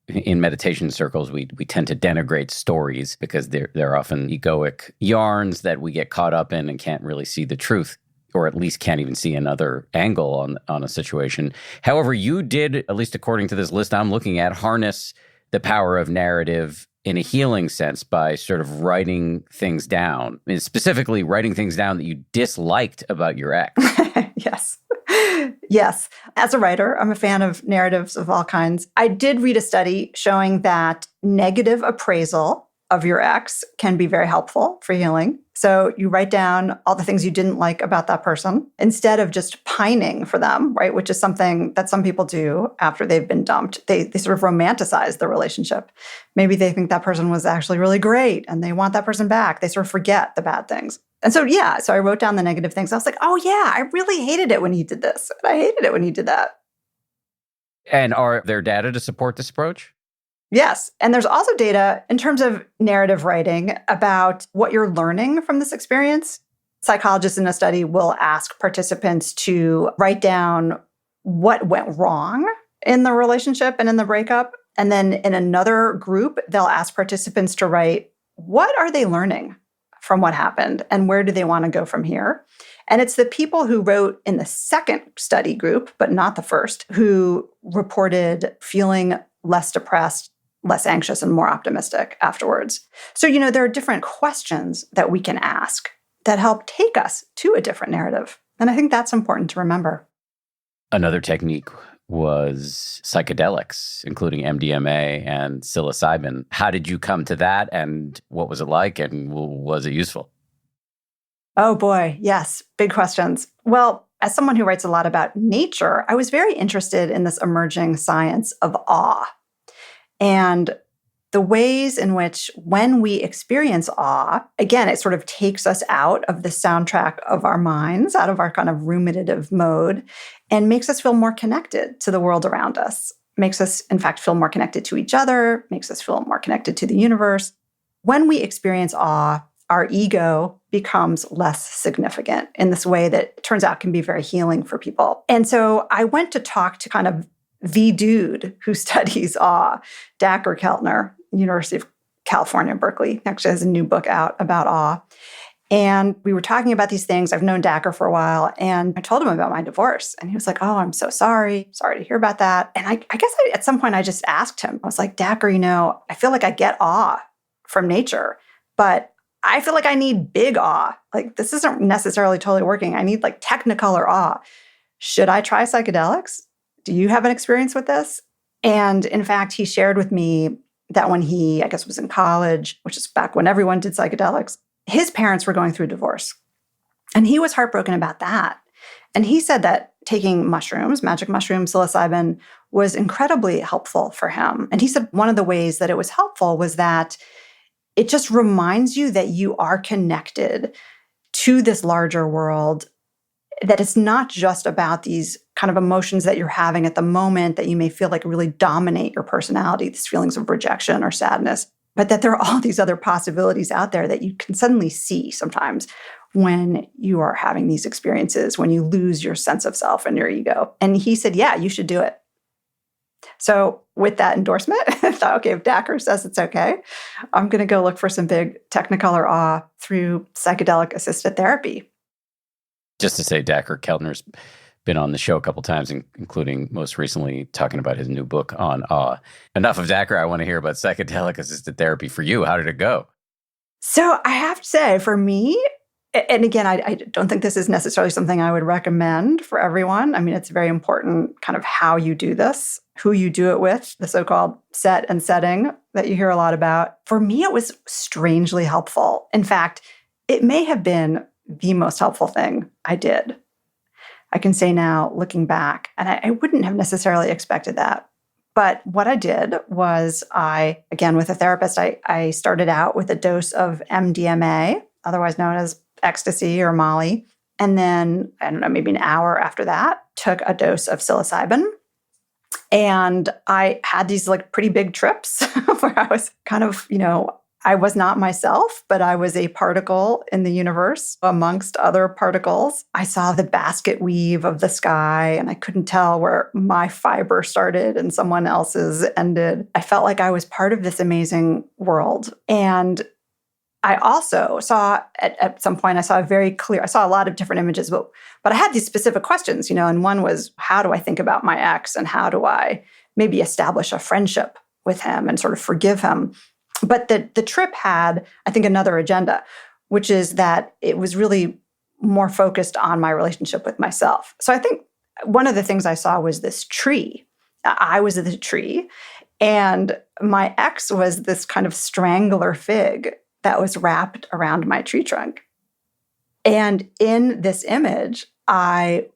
in meditation circles, we tend to denigrate stories because they're often egoic yarns that we get caught up in and can't really see the truth, or at least can't even see another angle on a situation. However, you did, at least according to this list I'm looking at, harness the power of narrative in a healing sense by sort of writing things down, and specifically writing things down that you disliked about your ex. Yes. Yes. As a writer, I'm a fan of narratives of all kinds. I did read a study showing that negative appraisal of your ex can be very helpful for healing. So you write down all the things you didn't like about that person instead of just pining for them, right? Which is something that some people do after they've been dumped. They sort of romanticize the relationship. Maybe they think that person was actually really great and they want that person back. They sort of forget the bad things. And so, so I wrote down the negative things. I was like, oh yeah, I really hated it when he did this. And I hated it when he did that. And are there data to support this approach? Yes. And there's also data in terms of narrative writing about what you're learning from this experience. Psychologists in a study will ask participants to write down what went wrong in the relationship and in the breakup. And then in another group, they'll ask participants to write, what are they learning from what happened and where do they want to go from here? And it's the people who wrote in the second study group, but not the first, who reported feeling less depressed, less anxious, and more optimistic afterwards. So, there are different questions that we can ask that help take us to a different narrative. And I think that's important to remember. Another technique was psychedelics, including MDMA and psilocybin. How did you come to that, and what was it like, and was it useful? Oh boy, yes, big questions. Well, as someone who writes a lot about nature, I was very interested in this emerging science of awe. And the ways in which when we experience awe, again, it sort of takes us out of the soundtrack of our minds, out of our kind of ruminative mode, and makes us feel more connected to the world around us. Makes us, in fact, feel more connected to each other, makes us feel more connected to the universe. When we experience awe, our ego becomes less significant in this way that it turns out can be very healing for people. And so I went to talk to kind of the dude who studies awe, Dacher Keltner, University of California, Berkeley, actually has a new book out about awe. And we were talking about these things. I've known Dacher for a while, and I told him about my divorce. And he was like, oh, I'm so sorry. Sorry to hear about that. And I guess at some point I just asked him, I was like, Dacher, I feel like I get awe from nature, but I feel like I need big awe. Like, this isn't necessarily totally working. I need like technicolor awe. should I try psychedelics? Do you have an experience with this? And in fact, he shared with me that when he, I guess, was in college, which is back when everyone did psychedelics, his parents were going through divorce. And he was heartbroken about that. And he said that taking mushrooms, magic mushrooms, psilocybin, was incredibly helpful for him. And he said one of the ways that it was helpful was that it just reminds you that you are connected to this larger world, that it's not just about these kind of emotions that you're having at the moment that you may feel like really dominate your personality, these feelings of rejection or sadness, but that there are all these other possibilities out there that you can suddenly see sometimes when you are having these experiences, when you lose your sense of self and your ego. And he said, yeah, you should do it. So with that endorsement, I thought, okay, if Dacher says it's okay, I'm going to go look for some big Technicolor awe through psychedelic-assisted therapy. Just to say, Dacher Keltner's been on the show a couple times, including most recently talking about his new book on awe. Enough of Dacher. I want to hear about psychedelic-assisted therapy for you. How did it go? So I have to say, for me, and again, I don't think this is necessarily something I would recommend for everyone. I mean, it's very important kind of how you do this, who you do it with, the so-called set and setting that you hear a lot about. For me, it was strangely helpful. In fact, it may have been the most helpful thing I did. I can say now, looking back, and I wouldn't have necessarily expected that. But what I did was again, with a therapist, I started out with a dose of MDMA, otherwise known as ecstasy or Molly. And then, I don't know, maybe an hour after that, took a dose of psilocybin. And I had these like pretty big trips where I was kind of, I was not myself, but I was a particle in the universe amongst other particles. I saw the basket weave of the sky, and I couldn't tell where my fiber started and someone else's ended. I felt like I was part of this amazing world. And I also saw at some point, I saw a lot of different images, but I had these specific questions, and one was, how do I think about my ex, and how do I maybe establish a friendship with him and sort of forgive him? But the trip had, I think, another agenda, which is that it was really more focused on my relationship with myself. So I think one of the things I saw was this tree. I was the tree, and my ex was this kind of strangler fig that was wrapped around my tree trunk. And in this image, I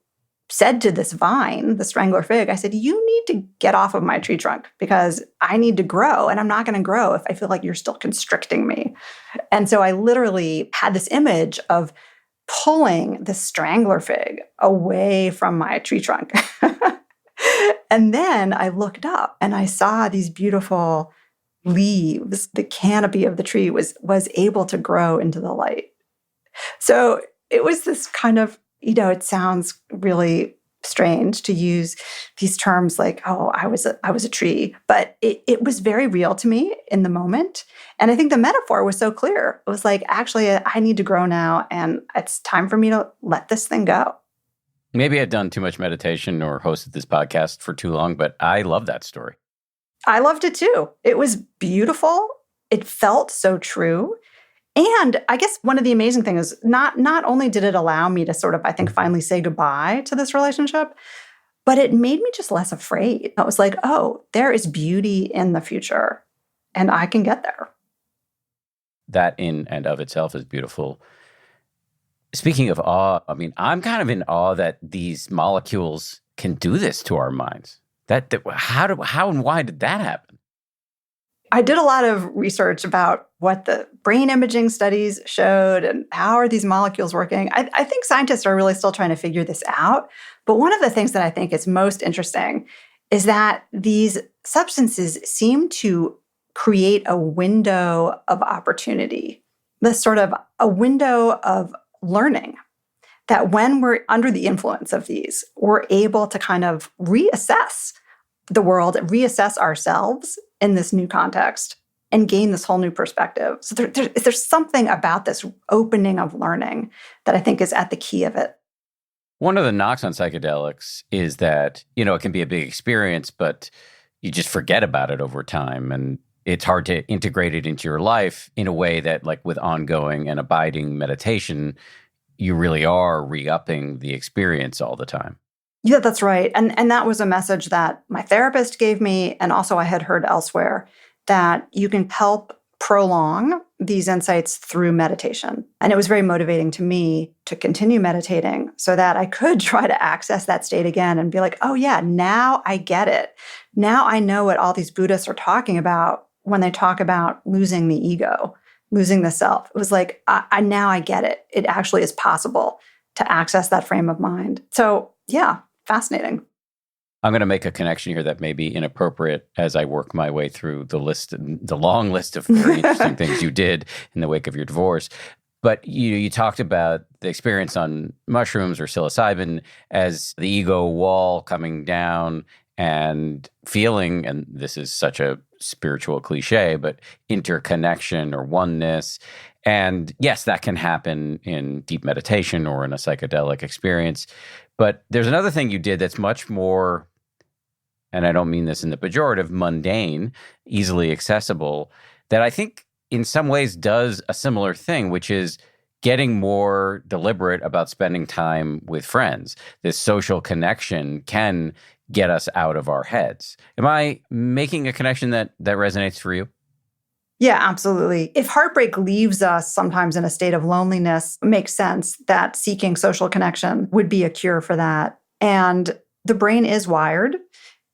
said to this vine, the strangler fig, I said, you need to get off of my tree trunk because I need to grow, and I'm not going to grow if I feel like you're still constricting me. And so I literally had this image of pulling the strangler fig away from my tree trunk. And then I looked up and I saw these beautiful leaves. The canopy of the tree was able to grow into the light. So it was this kind of, it sounds really strange to use these terms like, oh, I was a tree, but it was very real to me in the moment. And I think the metaphor was so clear. It was like, actually, I need to grow now, and it's time for me to let this thing go. Maybe I've done too much meditation or hosted this podcast for too long, but I love that story. I loved it too. It was beautiful. It felt so true. And I guess one of the amazing things is not only did it allow me to sort of, I think, finally say goodbye to this relationship, but it made me just less afraid. I was like, oh, there is beauty in the future, and I can get there. That in and of itself is beautiful. Speaking of awe, I mean, I'm kind of in awe that these molecules can do this to our minds. How and why did that happen? I did a lot of research about what the brain imaging studies showed and how are these molecules working. I think scientists are really still trying to figure this out. But one of the things that I think is most interesting is that these substances seem to create a window of opportunity, this sort of a window of learning, that when we're under the influence of these, we're able to kind of reassess the world, reassess ourselves in this new context, and gain this whole new perspective. So there's something about this opening of learning that I think is at the key of it. One of the knocks on psychedelics is that, it can be a big experience, but you just forget about it over time. And it's hard to integrate it into your life in a way that, like with ongoing and abiding meditation, you really are re-upping the experience all the time. Yeah, that's right. And that was a message that my therapist gave me, and also I had heard elsewhere, that you can help prolong these insights through meditation. And it was very motivating to me to continue meditating so that I could try to access that state again and be like, oh yeah, now I get it. Now I know what all these Buddhists are talking about when they talk about losing the ego, losing the self. It was like, now I get it. It actually is possible to access that frame of mind. So yeah, fascinating. I'm going to make a connection here that may be inappropriate as I work my way through the long list of very interesting things you did in the wake of your divorce. But you talked about the experience on mushrooms or psilocybin as the ego wall coming down and feeling, and this is such a spiritual cliche, but interconnection or oneness. And yes, that can happen in deep meditation or in a psychedelic experience. But there's another thing you did that's much more, and I don't mean this in the pejorative, mundane, easily accessible, that I think in some ways does a similar thing, which is getting more deliberate about spending time with friends. This social connection can get us out of our heads. Am I making a connection that resonates for you? Yeah, absolutely. If heartbreak leaves us sometimes in a state of loneliness, it makes sense that seeking social connection would be a cure for that. And the brain is wired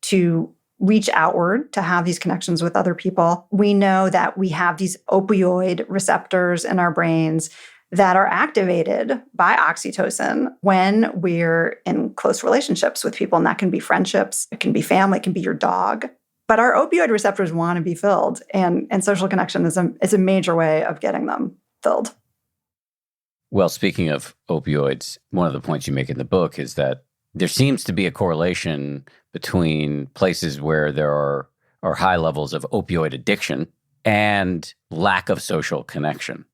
to reach outward, to have these connections with other people. We know that we have these opioid receptors in our brains that are activated by oxytocin when we're in close relationships with people. And that can be friendships, it can be family, it can be your dog. But our opioid receptors want to be filled, and social connection is a major way of getting them filled. Well, speaking of opioids, one of the points you make in the book is that there seems to be a correlation between places where there are high levels of opioid addiction and lack of social connection.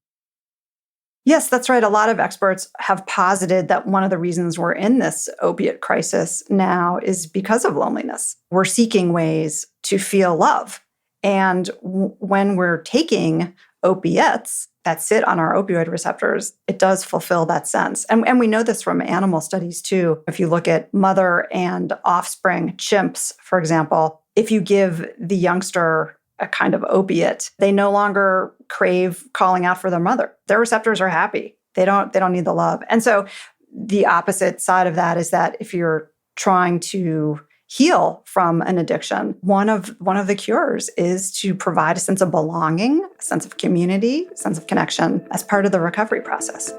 Yes, that's right. A lot of experts have posited that one of the reasons we're in this opiate crisis now is because of loneliness. We're seeking ways to feel love. And when we're taking opiates that sit on our opioid receptors, it does fulfill that sense. And we know this from animal studies too. If you look at mother and offspring chimps, for example, if you give the youngster a kind of opiate, they no longer crave calling out for their mother. Their receptors are happy. They don't need the love. And so the opposite side of that is that if you're trying to heal from an addiction, one of the cures is to provide a sense of belonging, a sense of community, a sense of connection as part of the recovery process.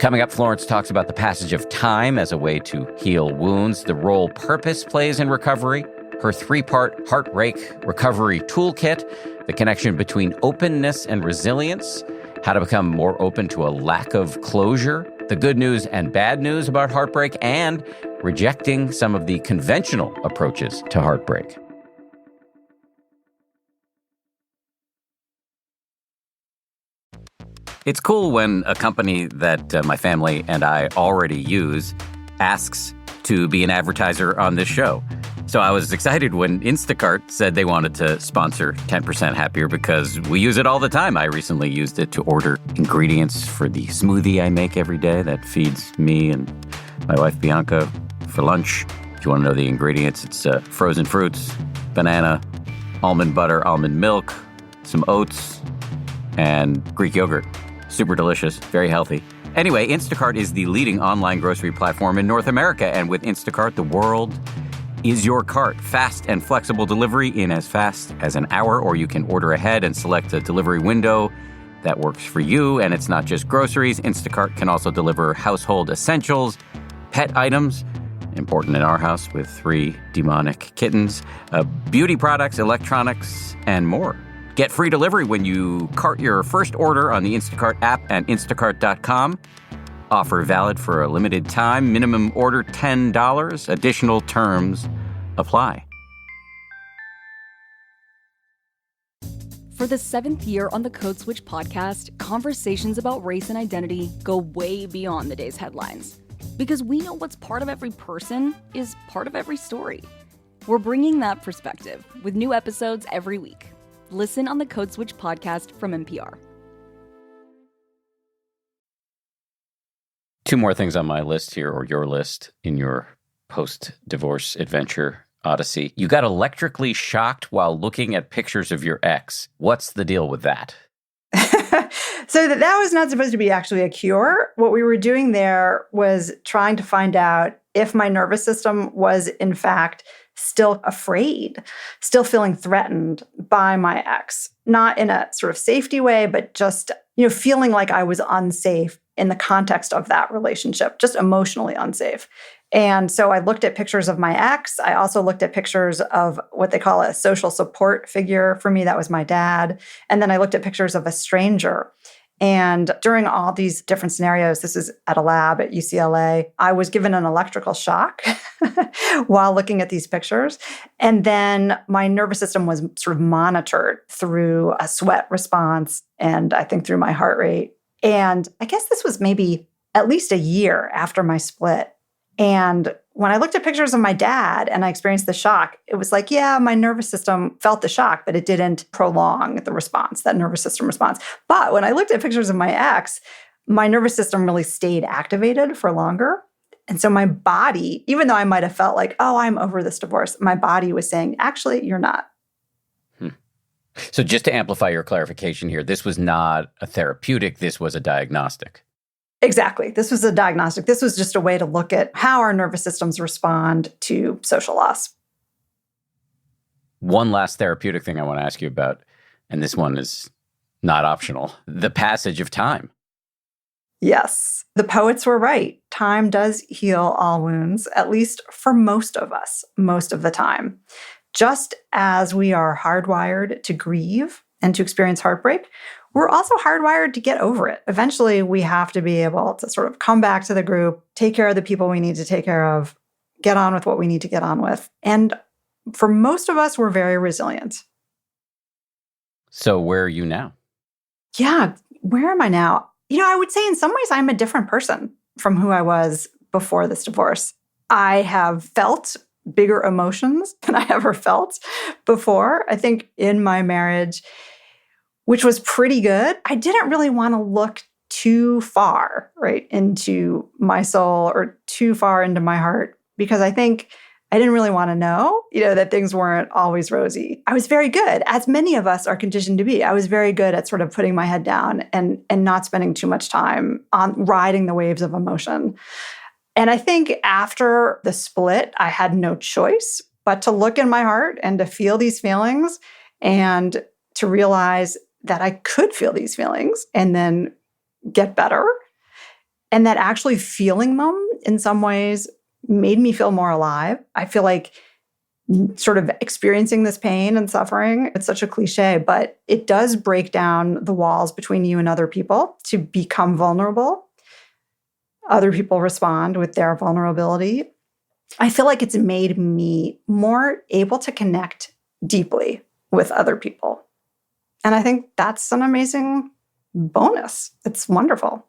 Coming up, Florence talks about the passage of time as a way to heal wounds, the role purpose plays in recovery, her 3-part heartbreak recovery toolkit, the connection between openness and resilience, how to become more open to a lack of closure, the good news and bad news about heartbreak, and rejecting some of the conventional approaches to heartbreak. It's cool when a company that my family and I already use asks to be an advertiser on this show. So I was excited when Instacart said they wanted to sponsor 10% Happier because we use it all the time. I recently used it to order ingredients for the smoothie I make every day that feeds me and my wife Bianca for lunch. If you want to know the ingredients, it's frozen fruits, banana, almond butter, almond milk, some oats, and Greek yogurt. Super delicious, very healthy. Anyway, Instacart is the leading online grocery platform in North America, and with Instacart, the world is your cart. Fast and flexible delivery in as fast as an hour, or you can order ahead and select a delivery window that works for you. And it's not just groceries. Instacart can also deliver household essentials, pet items, important in our house with 3 demonic kittens, beauty products, electronics, and more. Get free delivery when you cart your first order on the Instacart app and instacart.com. Offer valid for a limited time. Minimum order $10. Additional terms apply. For the 7th year on the Code Switch podcast, conversations about race and identity go way beyond the day's headlines. Because we know what's part of every person is part of every story. We're bringing that perspective with new episodes every week. Listen on the Code Switch podcast from NPR. 2 more things on my list here, or your list in your post-divorce adventure odyssey. You got electrically shocked while looking at pictures of your ex. What's the deal with that? So that was not supposed to be actually a cure. What we were doing there was trying to find out if my nervous system was, in fact, still afraid, still feeling threatened by my ex. Not in a sort of safety way, but just, feeling like I was unsafe in the context of that relationship, just emotionally unsafe. And so I looked at pictures of my ex. I also looked at pictures of what they call a social support figure. For me, that was my dad. And then I looked at pictures of a stranger. And during all these different scenarios, this is at a lab at UCLA, I was given an electrical shock while looking at these pictures. And then my nervous system was sort of monitored through a sweat response and I think through my heart rate. And I guess this was maybe at least a year after my split. And when I looked at pictures of my dad and I experienced the shock, it was like, yeah, my nervous system felt the shock, but it didn't prolong the response, that nervous system response. But when I looked at pictures of my ex, my nervous system really stayed activated for longer. And so my body, even though I might have felt like, oh, I'm over this divorce, my body was saying, actually, you're not. So just to amplify your clarification here, this was not a therapeutic, this was a diagnostic. Exactly. This was a diagnostic. This was just a way to look at how our nervous systems respond to social loss. One last therapeutic thing I want to ask you about, and this one is not optional, the passage of time. Yes, the poets were right. Time does heal all wounds, at least for most of us, most of the time. Just as we are hardwired to grieve and to experience heartbreak, we're also hardwired to get over it. Eventually, we have to be able to sort of come back to the group, take care of the people we need to take care of, get on with what we need to get on with. And for most of us, we're very resilient. So where are you now? Yeah, where am I now? I would say in some ways I'm a different person from who I was before this divorce. I have felt bigger emotions than I ever felt before. I think in my marriage, which was pretty good, I didn't really want to look too far, right, into my soul or too far into my heart, because I think I didn't really want to know, that things weren't always rosy. I was very good, as many of us are conditioned to be. I was very good at sort of putting my head down and not spending too much time on riding the waves of emotion. And I think after the split, I had no choice but to look in my heart and to feel these feelings and to realize that I could feel these feelings and then get better. And that actually feeling them in some ways made me feel more alive. I feel like sort of experiencing this pain and suffering, it's such a cliche, but it does break down the walls between you and other people to become vulnerable. Other people respond with their vulnerability. I feel like it's made me more able to connect deeply with other people. And I think that's an amazing bonus. It's wonderful.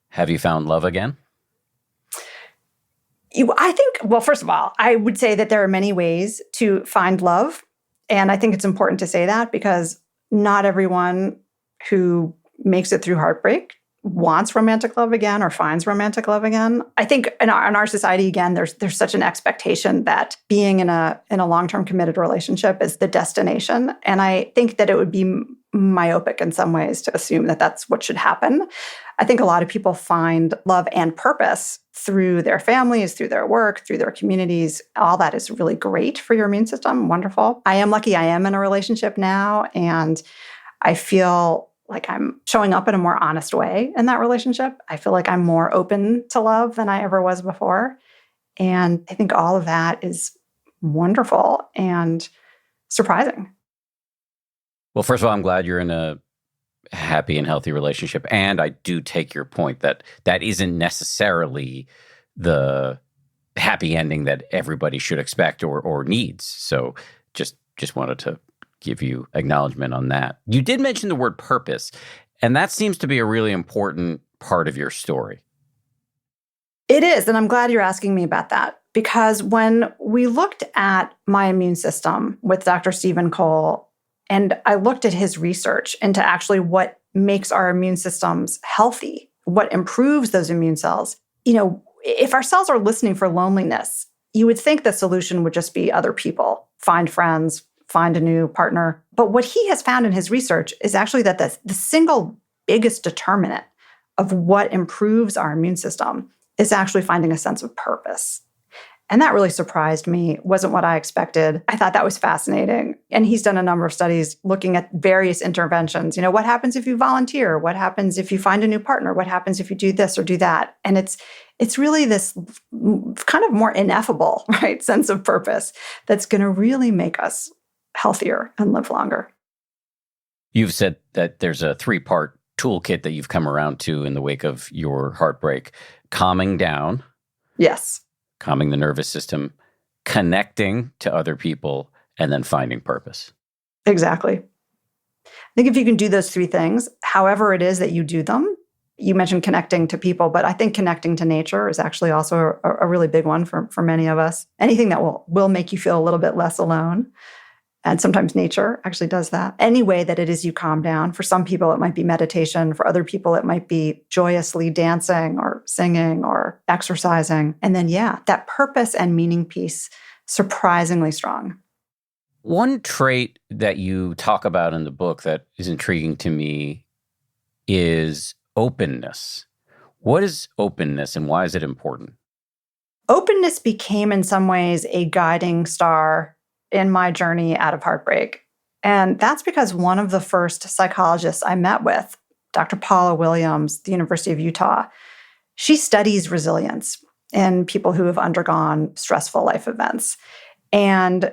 Have you found love again? I think, well, first of all, I would say that there are many ways to find love. And I think it's important to say that because not everyone who makes it through heartbreak wants romantic love again or finds romantic love again. I think in our society, again, there's such an expectation that being in a long-term committed relationship is the destination. And I think that it would be myopic in some ways to assume that that's what should happen. I think a lot of people find love and purpose through their families, through their work, through their communities. All that is really great for your immune system. Wonderful. I am lucky I am in a relationship now, and I feel like I'm showing up in a more honest way in that relationship. I feel like I'm more open to love than I ever was before. And I think all of that is wonderful and surprising. Well, first of all, I'm glad you're in a happy and healthy relationship. And I do take your point that that isn't necessarily the happy ending that everybody should expect or needs. So just wanted to give you acknowledgement on that. You did mention the word purpose, and that seems to be a really important part of your story. It is, and I'm glad you're asking me about that, because when we looked at my immune system with Dr. Stephen Cole, and I looked at his research into actually what makes our immune systems healthy, what improves those immune cells, if our cells are listening for loneliness, you would think the solution would just be other people, find friends, find a new partner. But what he has found in his research is actually that the single biggest determinant of what improves our immune system is actually finding a sense of purpose. And that really surprised me. It wasn't what I expected. I thought that was fascinating. And he's done a number of studies looking at various interventions. What happens if you volunteer? What happens if you find a new partner? What happens if you do this or do that? And it's really this kind of more ineffable, right, sense of purpose that's going to really make us healthier and live longer. You've said that there's a 3-part toolkit that you've come around to in the wake of your heartbreak. Calming down. Yes. Calming the nervous system, connecting to other people, and then finding purpose. Exactly. I think if you can do those 3 things, however it is that you do them, you mentioned connecting to people, but I think connecting to nature is actually also a really big one for many of us. Anything that will make you feel a little bit less alone. And sometimes nature actually does that. Any way that it is you calm down. For some people, it might be meditation. For other people, it might be joyously dancing or singing or exercising. And then, that purpose and meaning piece, surprisingly strong. One trait that you talk about in the book that is intriguing to me is openness. What is openness and why is it important? Openness became in some ways a guiding star in my journey out of heartbreak. And that's because one of the first psychologists I met with, Dr. Paula Williams, the University of Utah, she studies resilience in people who have undergone stressful life events. And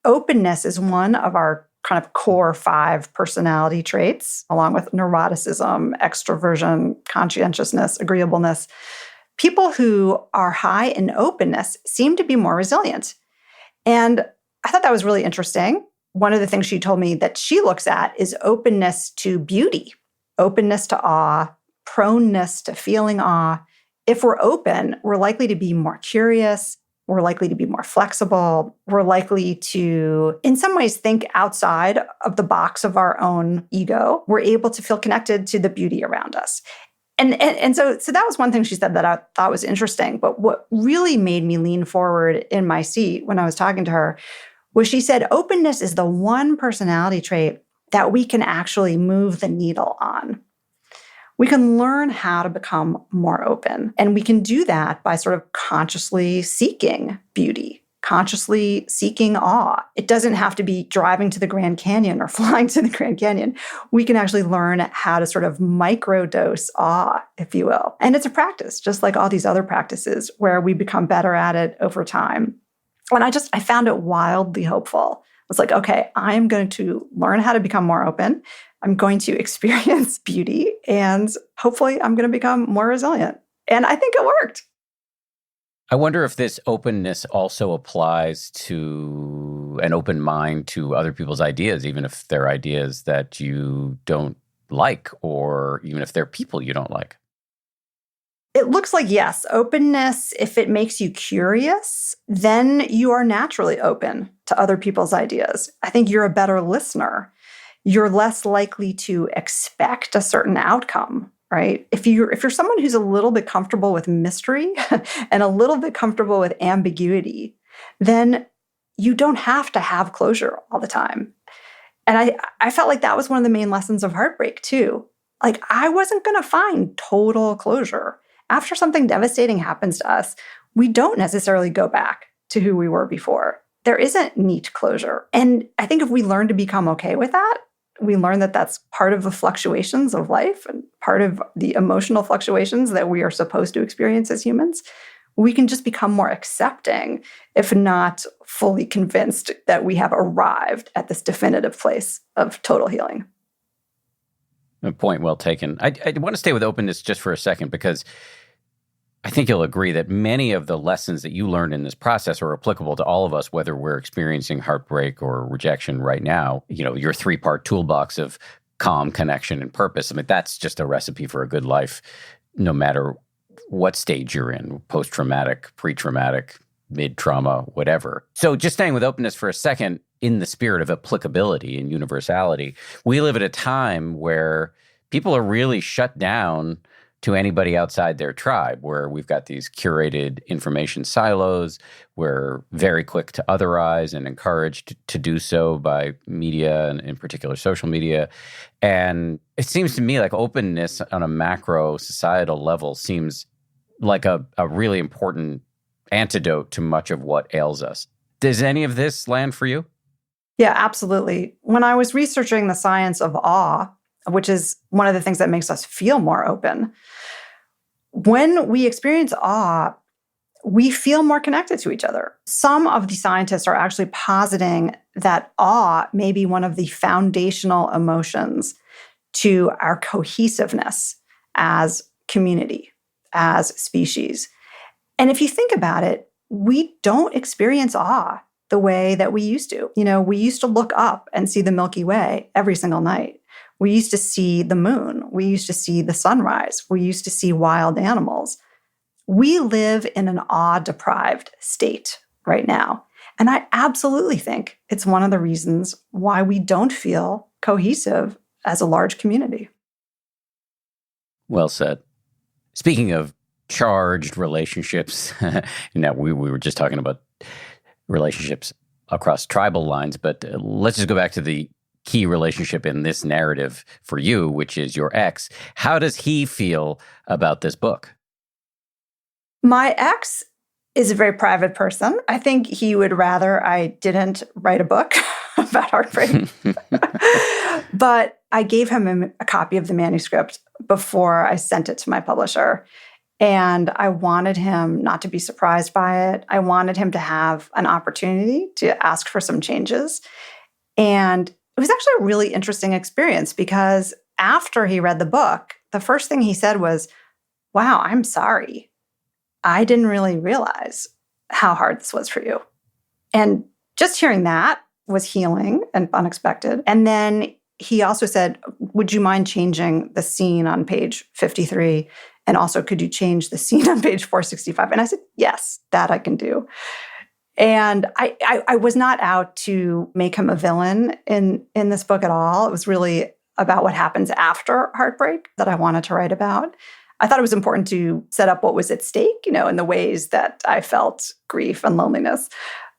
openness is one of our kind of core 5 personality traits, along with neuroticism, extroversion, conscientiousness, agreeableness. People who are high in openness seem to be more resilient. And I thought that was really interesting. One of the things she told me that she looks at is openness to beauty, openness to awe, proneness to feeling awe. If we're open, we're likely to be more curious. We're likely to be more flexible. We're likely to, in some ways, think outside of the box of our own ego. We're able to feel connected to the beauty around us. And so that was one thing she said that I thought was interesting. But what really made me lean forward in my seat when I was talking to her was she said, openness is the one personality trait that we can actually move the needle on. We can learn how to become more open. And we can do that by sort of consciously seeking beauty, consciously seeking awe. It doesn't have to be driving to the Grand Canyon or flying to the Grand Canyon. We can actually learn how to sort of microdose awe, if you will. And it's a practice, just like all these other practices where we become better at it over time. And I found it wildly hopeful. I was like, okay, I'm going to learn how to become more open. I'm going to experience beauty, and hopefully I'm going to become more resilient. And I think it worked. I wonder if this openness also applies to an open mind to other people's ideas, even if they're ideas that you don't like, or even if they're people you don't like. It looks like, yes, openness, if it makes you curious, then you are naturally open to other people's ideas. I think you're a better listener. You're less likely to expect a certain outcome, right? If you're someone who's a little bit comfortable with mystery and a little bit comfortable with ambiguity, then you don't have to have closure all the time. And I felt like that was one of the main lessons of heartbreak too. Like, I wasn't going to find total closure. After something devastating happens to us, we don't necessarily go back to who we were before. There isn't neat closure. And I think if we learn to become okay with that, we learn that that's part of the fluctuations of life and part of the emotional fluctuations that we are supposed to experience as humans, we can just become more accepting, if not fully convinced that we have arrived at this definitive place of total healing. A point well taken. I want to stay with openness just for a second, because I think you'll agree that many of the lessons that you learned in this process are applicable to all of us, whether we're experiencing heartbreak or rejection right now. You know, your 3-part toolbox of calm, connection, and purpose. I mean, that's just a recipe for a good life, no matter what stage you're in, post-traumatic, pre-traumatic, mid-trauma, whatever. So just staying with openness for a second, in the spirit of applicability and universality, we live at a time where people are really shut down to anybody outside their tribe, where we've got these curated information silos. We're very quick to otherize and encouraged to do so by media, and in particular social media. And it seems to me like openness on a macro societal level seems like a really important antidote to much of what ails us. Does any of this land for you? Yeah, absolutely. When I was researching the science of awe, which is one of the things that makes us feel more open, when we experience awe, we feel more connected to each other. Some of the scientists are actually positing that awe may be one of the foundational emotions to our cohesiveness as community, as species. And if you think about it, we don't experience awe the way that we used to. We used to look up and see the Milky Way every single night. We used to see the moon. We used to see the sunrise. We used to see wild animals. We live in an awe-deprived state right now. And I absolutely think it's one of the reasons why we don't feel cohesive as a large community. Well said. Speaking of charged relationships, we were just talking about relationships across tribal lines, but let's just go back to the key relationship in this narrative for you, which is your ex. How does he feel about this book? My ex is a very private person. I think he would rather I didn't write a book about heartbreak. But I gave him a copy of the manuscript before I sent it to my publisher. And I wanted him not to be surprised by it. I wanted him to have an opportunity to ask for some changes. And it was actually a really interesting experience because after he read the book, the first thing he said was, "Wow, I'm sorry. I didn't really realize how hard this was for you." And just hearing that was healing and unexpected. And then he also said, "Would you mind changing the scene on page 53? And also, could you change the scene on page 465? And I said, "Yes, that I can do." And I was not out to make him a villain in this book at all. It was really about what happens after heartbreak that I wanted to write about. I thought it was important to set up what was at stake, in the ways that I felt grief and loneliness.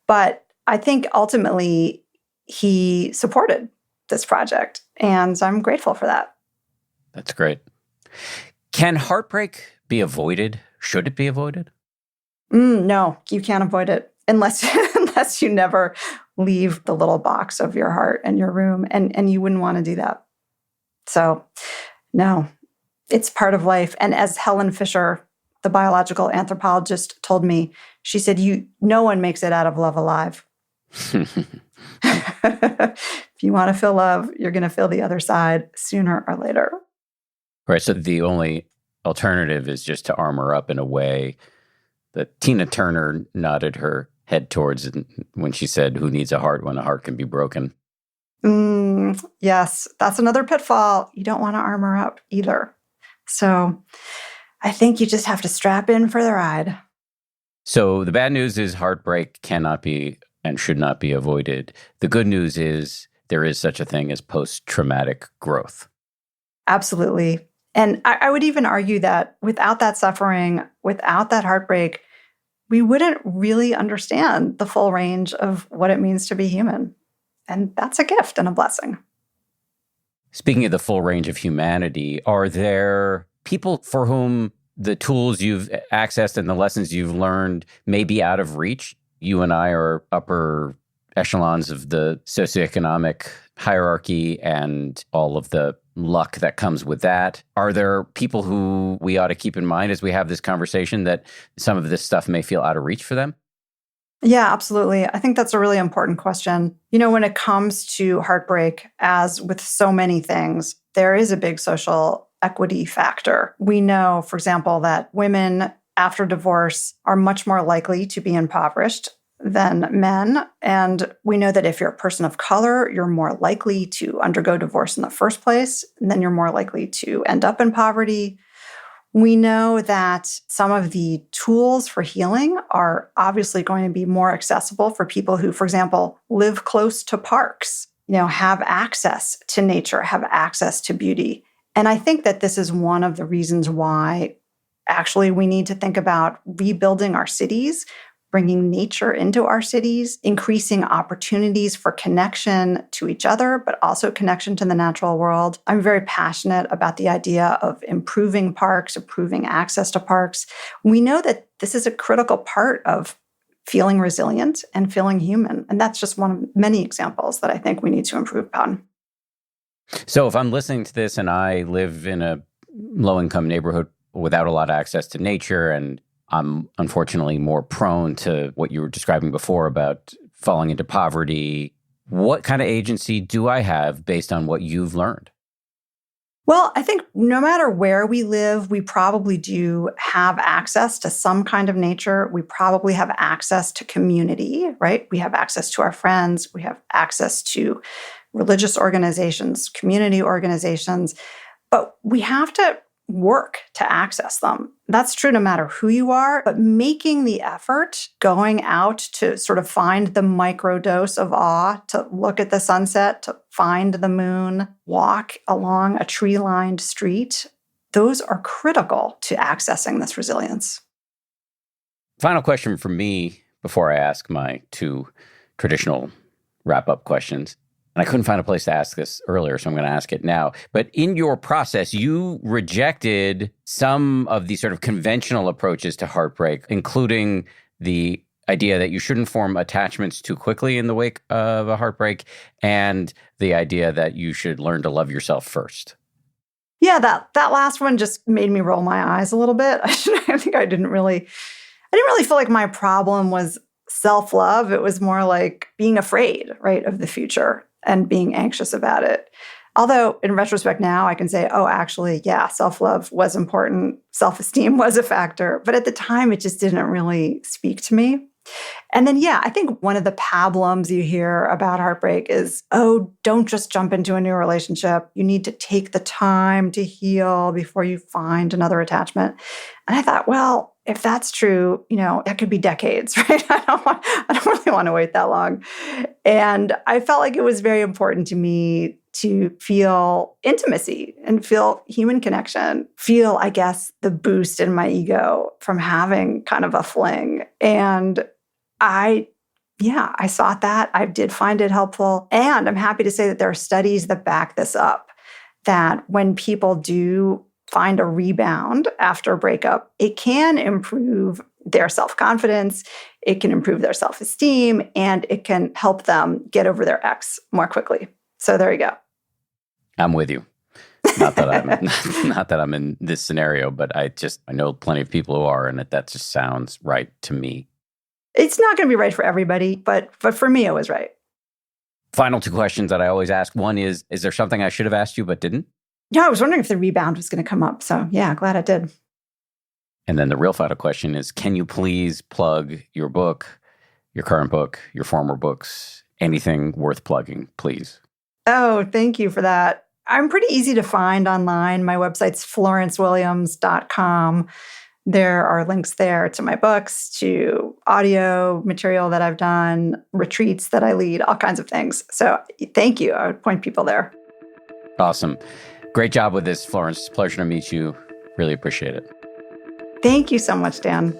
But I think ultimately he supported this project, and I'm grateful for that. That's great. Can heartbreak be avoided? Should it be avoided? No, you can't avoid it unless you never leave the little box of your heart in your room, and you wouldn't want to do that. So, no, it's part of life. And as Helen Fisher, the biological anthropologist, told me, she said, no one makes it out of love alive. If you want to feel love, you're going to feel the other side sooner or later. Right. So the only alternative is just to armor up in a way that Tina Turner nodded her head towards when she said, "Who needs a heart when a heart can be broken?" Yes, that's another pitfall. You don't want to armor up either. So I think you just have to strap in for the ride. So the bad news is heartbreak cannot be and should not be avoided. The good news is there is such a thing as post-traumatic growth. Absolutely. And I would even argue that without that suffering, without that heartbreak, we wouldn't really understand the full range of what it means to be human. And that's a gift and a blessing. Speaking of the full range of humanity, are there people for whom the tools you've accessed and the lessons you've learned may be out of reach? You and I are upper echelons of the socioeconomic hierarchy and all of the luck that comes with that. Are there people who we ought to keep in mind as we have this conversation that some of this stuff may feel out of reach for them? Yeah, absolutely. I think that's a really important question. When it comes to heartbreak, as with so many things, there is a big social equity factor. We know, for example, that women after divorce are much more likely to be impoverished than men. And we know that if you're a person of color, you're more likely to undergo divorce in the first place, and then you're more likely to end up in poverty. We know that some of the tools for healing are obviously going to be more accessible for people who, for example, live close to parks, have access to nature, have access to beauty. And I think that this is one of the reasons why actually we need to think about rebuilding our cities, bringing nature into our cities, increasing opportunities for connection to each other, but also connection to the natural world. I'm very passionate about the idea of improving parks, improving access to parks. We know that this is a critical part of feeling resilient and feeling human. And that's just one of many examples that I think we need to improve upon. So if I'm listening to this and I live in a low-income neighborhood without a lot of access to nature, and I'm unfortunately more prone to what you were describing before about falling into poverty, what kind of agency do I have based on what you've learned? Well, I think no matter where we live, we probably do have access to some kind of nature. We probably have access to community, right? We have access to our friends. We have access to religious organizations, community organizations, but we have to work to access them. That's true no matter who you are, but making the effort, going out to sort of find the microdose of awe, to look at the sunset, to find the moon, walk along a tree-lined street, those are critical to accessing this resilience. Final question from me before I ask my two traditional wrap-up questions. And I couldn't find a place to ask this earlier, so I'm going to ask it now. But in your process, you rejected some of these sort of conventional approaches to heartbreak, including the idea that you shouldn't form attachments too quickly in the wake of a heartbreak, and the idea that you should learn to love yourself first. Yeah, that last one just made me roll my eyes a little bit. I think I didn't really feel like my problem was self-love. It was more like being afraid, right, of the future and being anxious about it. Although in retrospect now, I can say, oh, actually, yeah, self-love was important. Self-esteem was a factor. But at the time, it just didn't really speak to me. And then, yeah, I think one of the pablums you hear about heartbreak is, oh, don't just jump into a new relationship. You need to take the time to heal before you find another attachment. And I thought, well, if that's true, that could be decades, right? I don't really want to wait that long. And I felt like it was very important to me to feel intimacy and feel human connection, feel, I guess, the boost in my ego from having kind of a fling. And I sought that. I did find it helpful. And I'm happy to say that there are studies that back this up, that when people do find a rebound after a breakup, it can improve their self-confidence, it can improve their self-esteem, and it can help them get over their ex more quickly. So there you go. I'm with you. Not that I'm in this scenario, but I know plenty of people who are, and that just sounds right to me. It's not going to be right for everybody, but for me, it was right. Final two questions that I always ask. One is there something I should have asked you but didn't? Yeah, I was wondering if the rebound was going to come up. So yeah, glad it did. And then the real final question is, can you please plug your book, your current book, your former books, anything worth plugging, please? Oh, thank you for that. I'm pretty easy to find online. My website's florencewilliams.com. There are links there to my books, to audio material that I've done, retreats that I lead, all kinds of things. So thank you. I would point people there. Awesome. Great job with this, Florence. It's a pleasure to meet you. Really appreciate it. Thank you so much, Dan.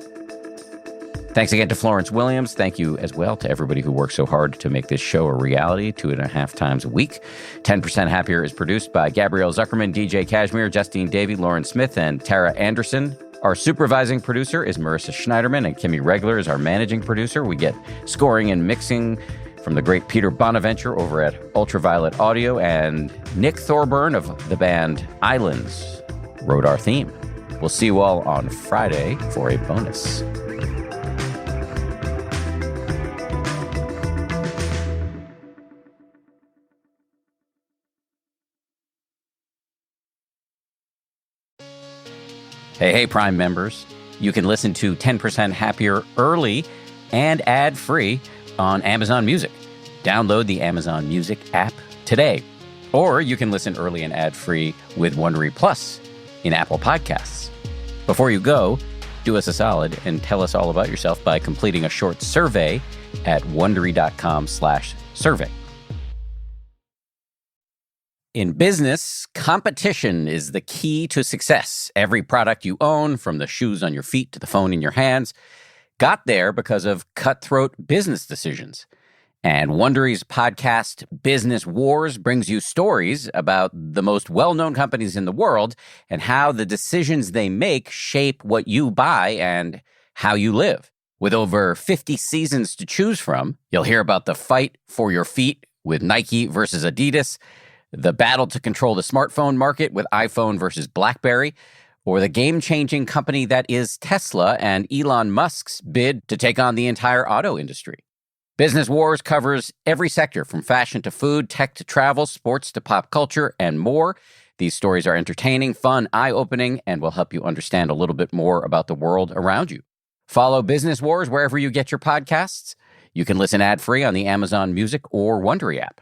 Thanks again to Florence Williams. Thank you as well to everybody who worked so hard to make this show a reality 2.5 times a week. 10% Happier is produced by Gabrielle Zuckerman, DJ Kashmir, Justine Davey, Lauren Smith, and Tara Anderson. Our supervising producer is Marissa Schneiderman, and Kimmy Regler is our managing producer. We get scoring and mixing from the great Peter Bonaventure over at Ultraviolet Audio, and Nick Thorburn of the band Islands wrote our theme. We'll see you all on Friday for a bonus. Hey, Prime members. You can listen to 10% Happier early and ad-free on Amazon Music. Download the Amazon Music app today. Or you can listen early and ad-free with Wondery Plus in Apple Podcasts. Before you go, do us a solid and tell us all about yourself by completing a short survey at Wondery.com/survey. In business, competition is the key to success. Every product you own, from the shoes on your feet to the phone in your hands, got there because of cutthroat business decisions. And Wondery's podcast, Business Wars, brings you stories about the most well-known companies in the world and how the decisions they make shape what you buy and how you live. With over 50 seasons to choose from, you'll hear about the fight for your feet with Nike versus Adidas, the battle to control the smartphone market with iPhone versus BlackBerry, or the game-changing company that is Tesla and Elon Musk's bid to take on the entire auto industry. Business Wars covers every sector from fashion to food, tech to travel, sports to pop culture, and more. These stories are entertaining, fun, eye-opening, and will help you understand a little bit more about the world around you. Follow Business Wars wherever you get your podcasts. You can listen ad-free on the Amazon Music or Wondery app.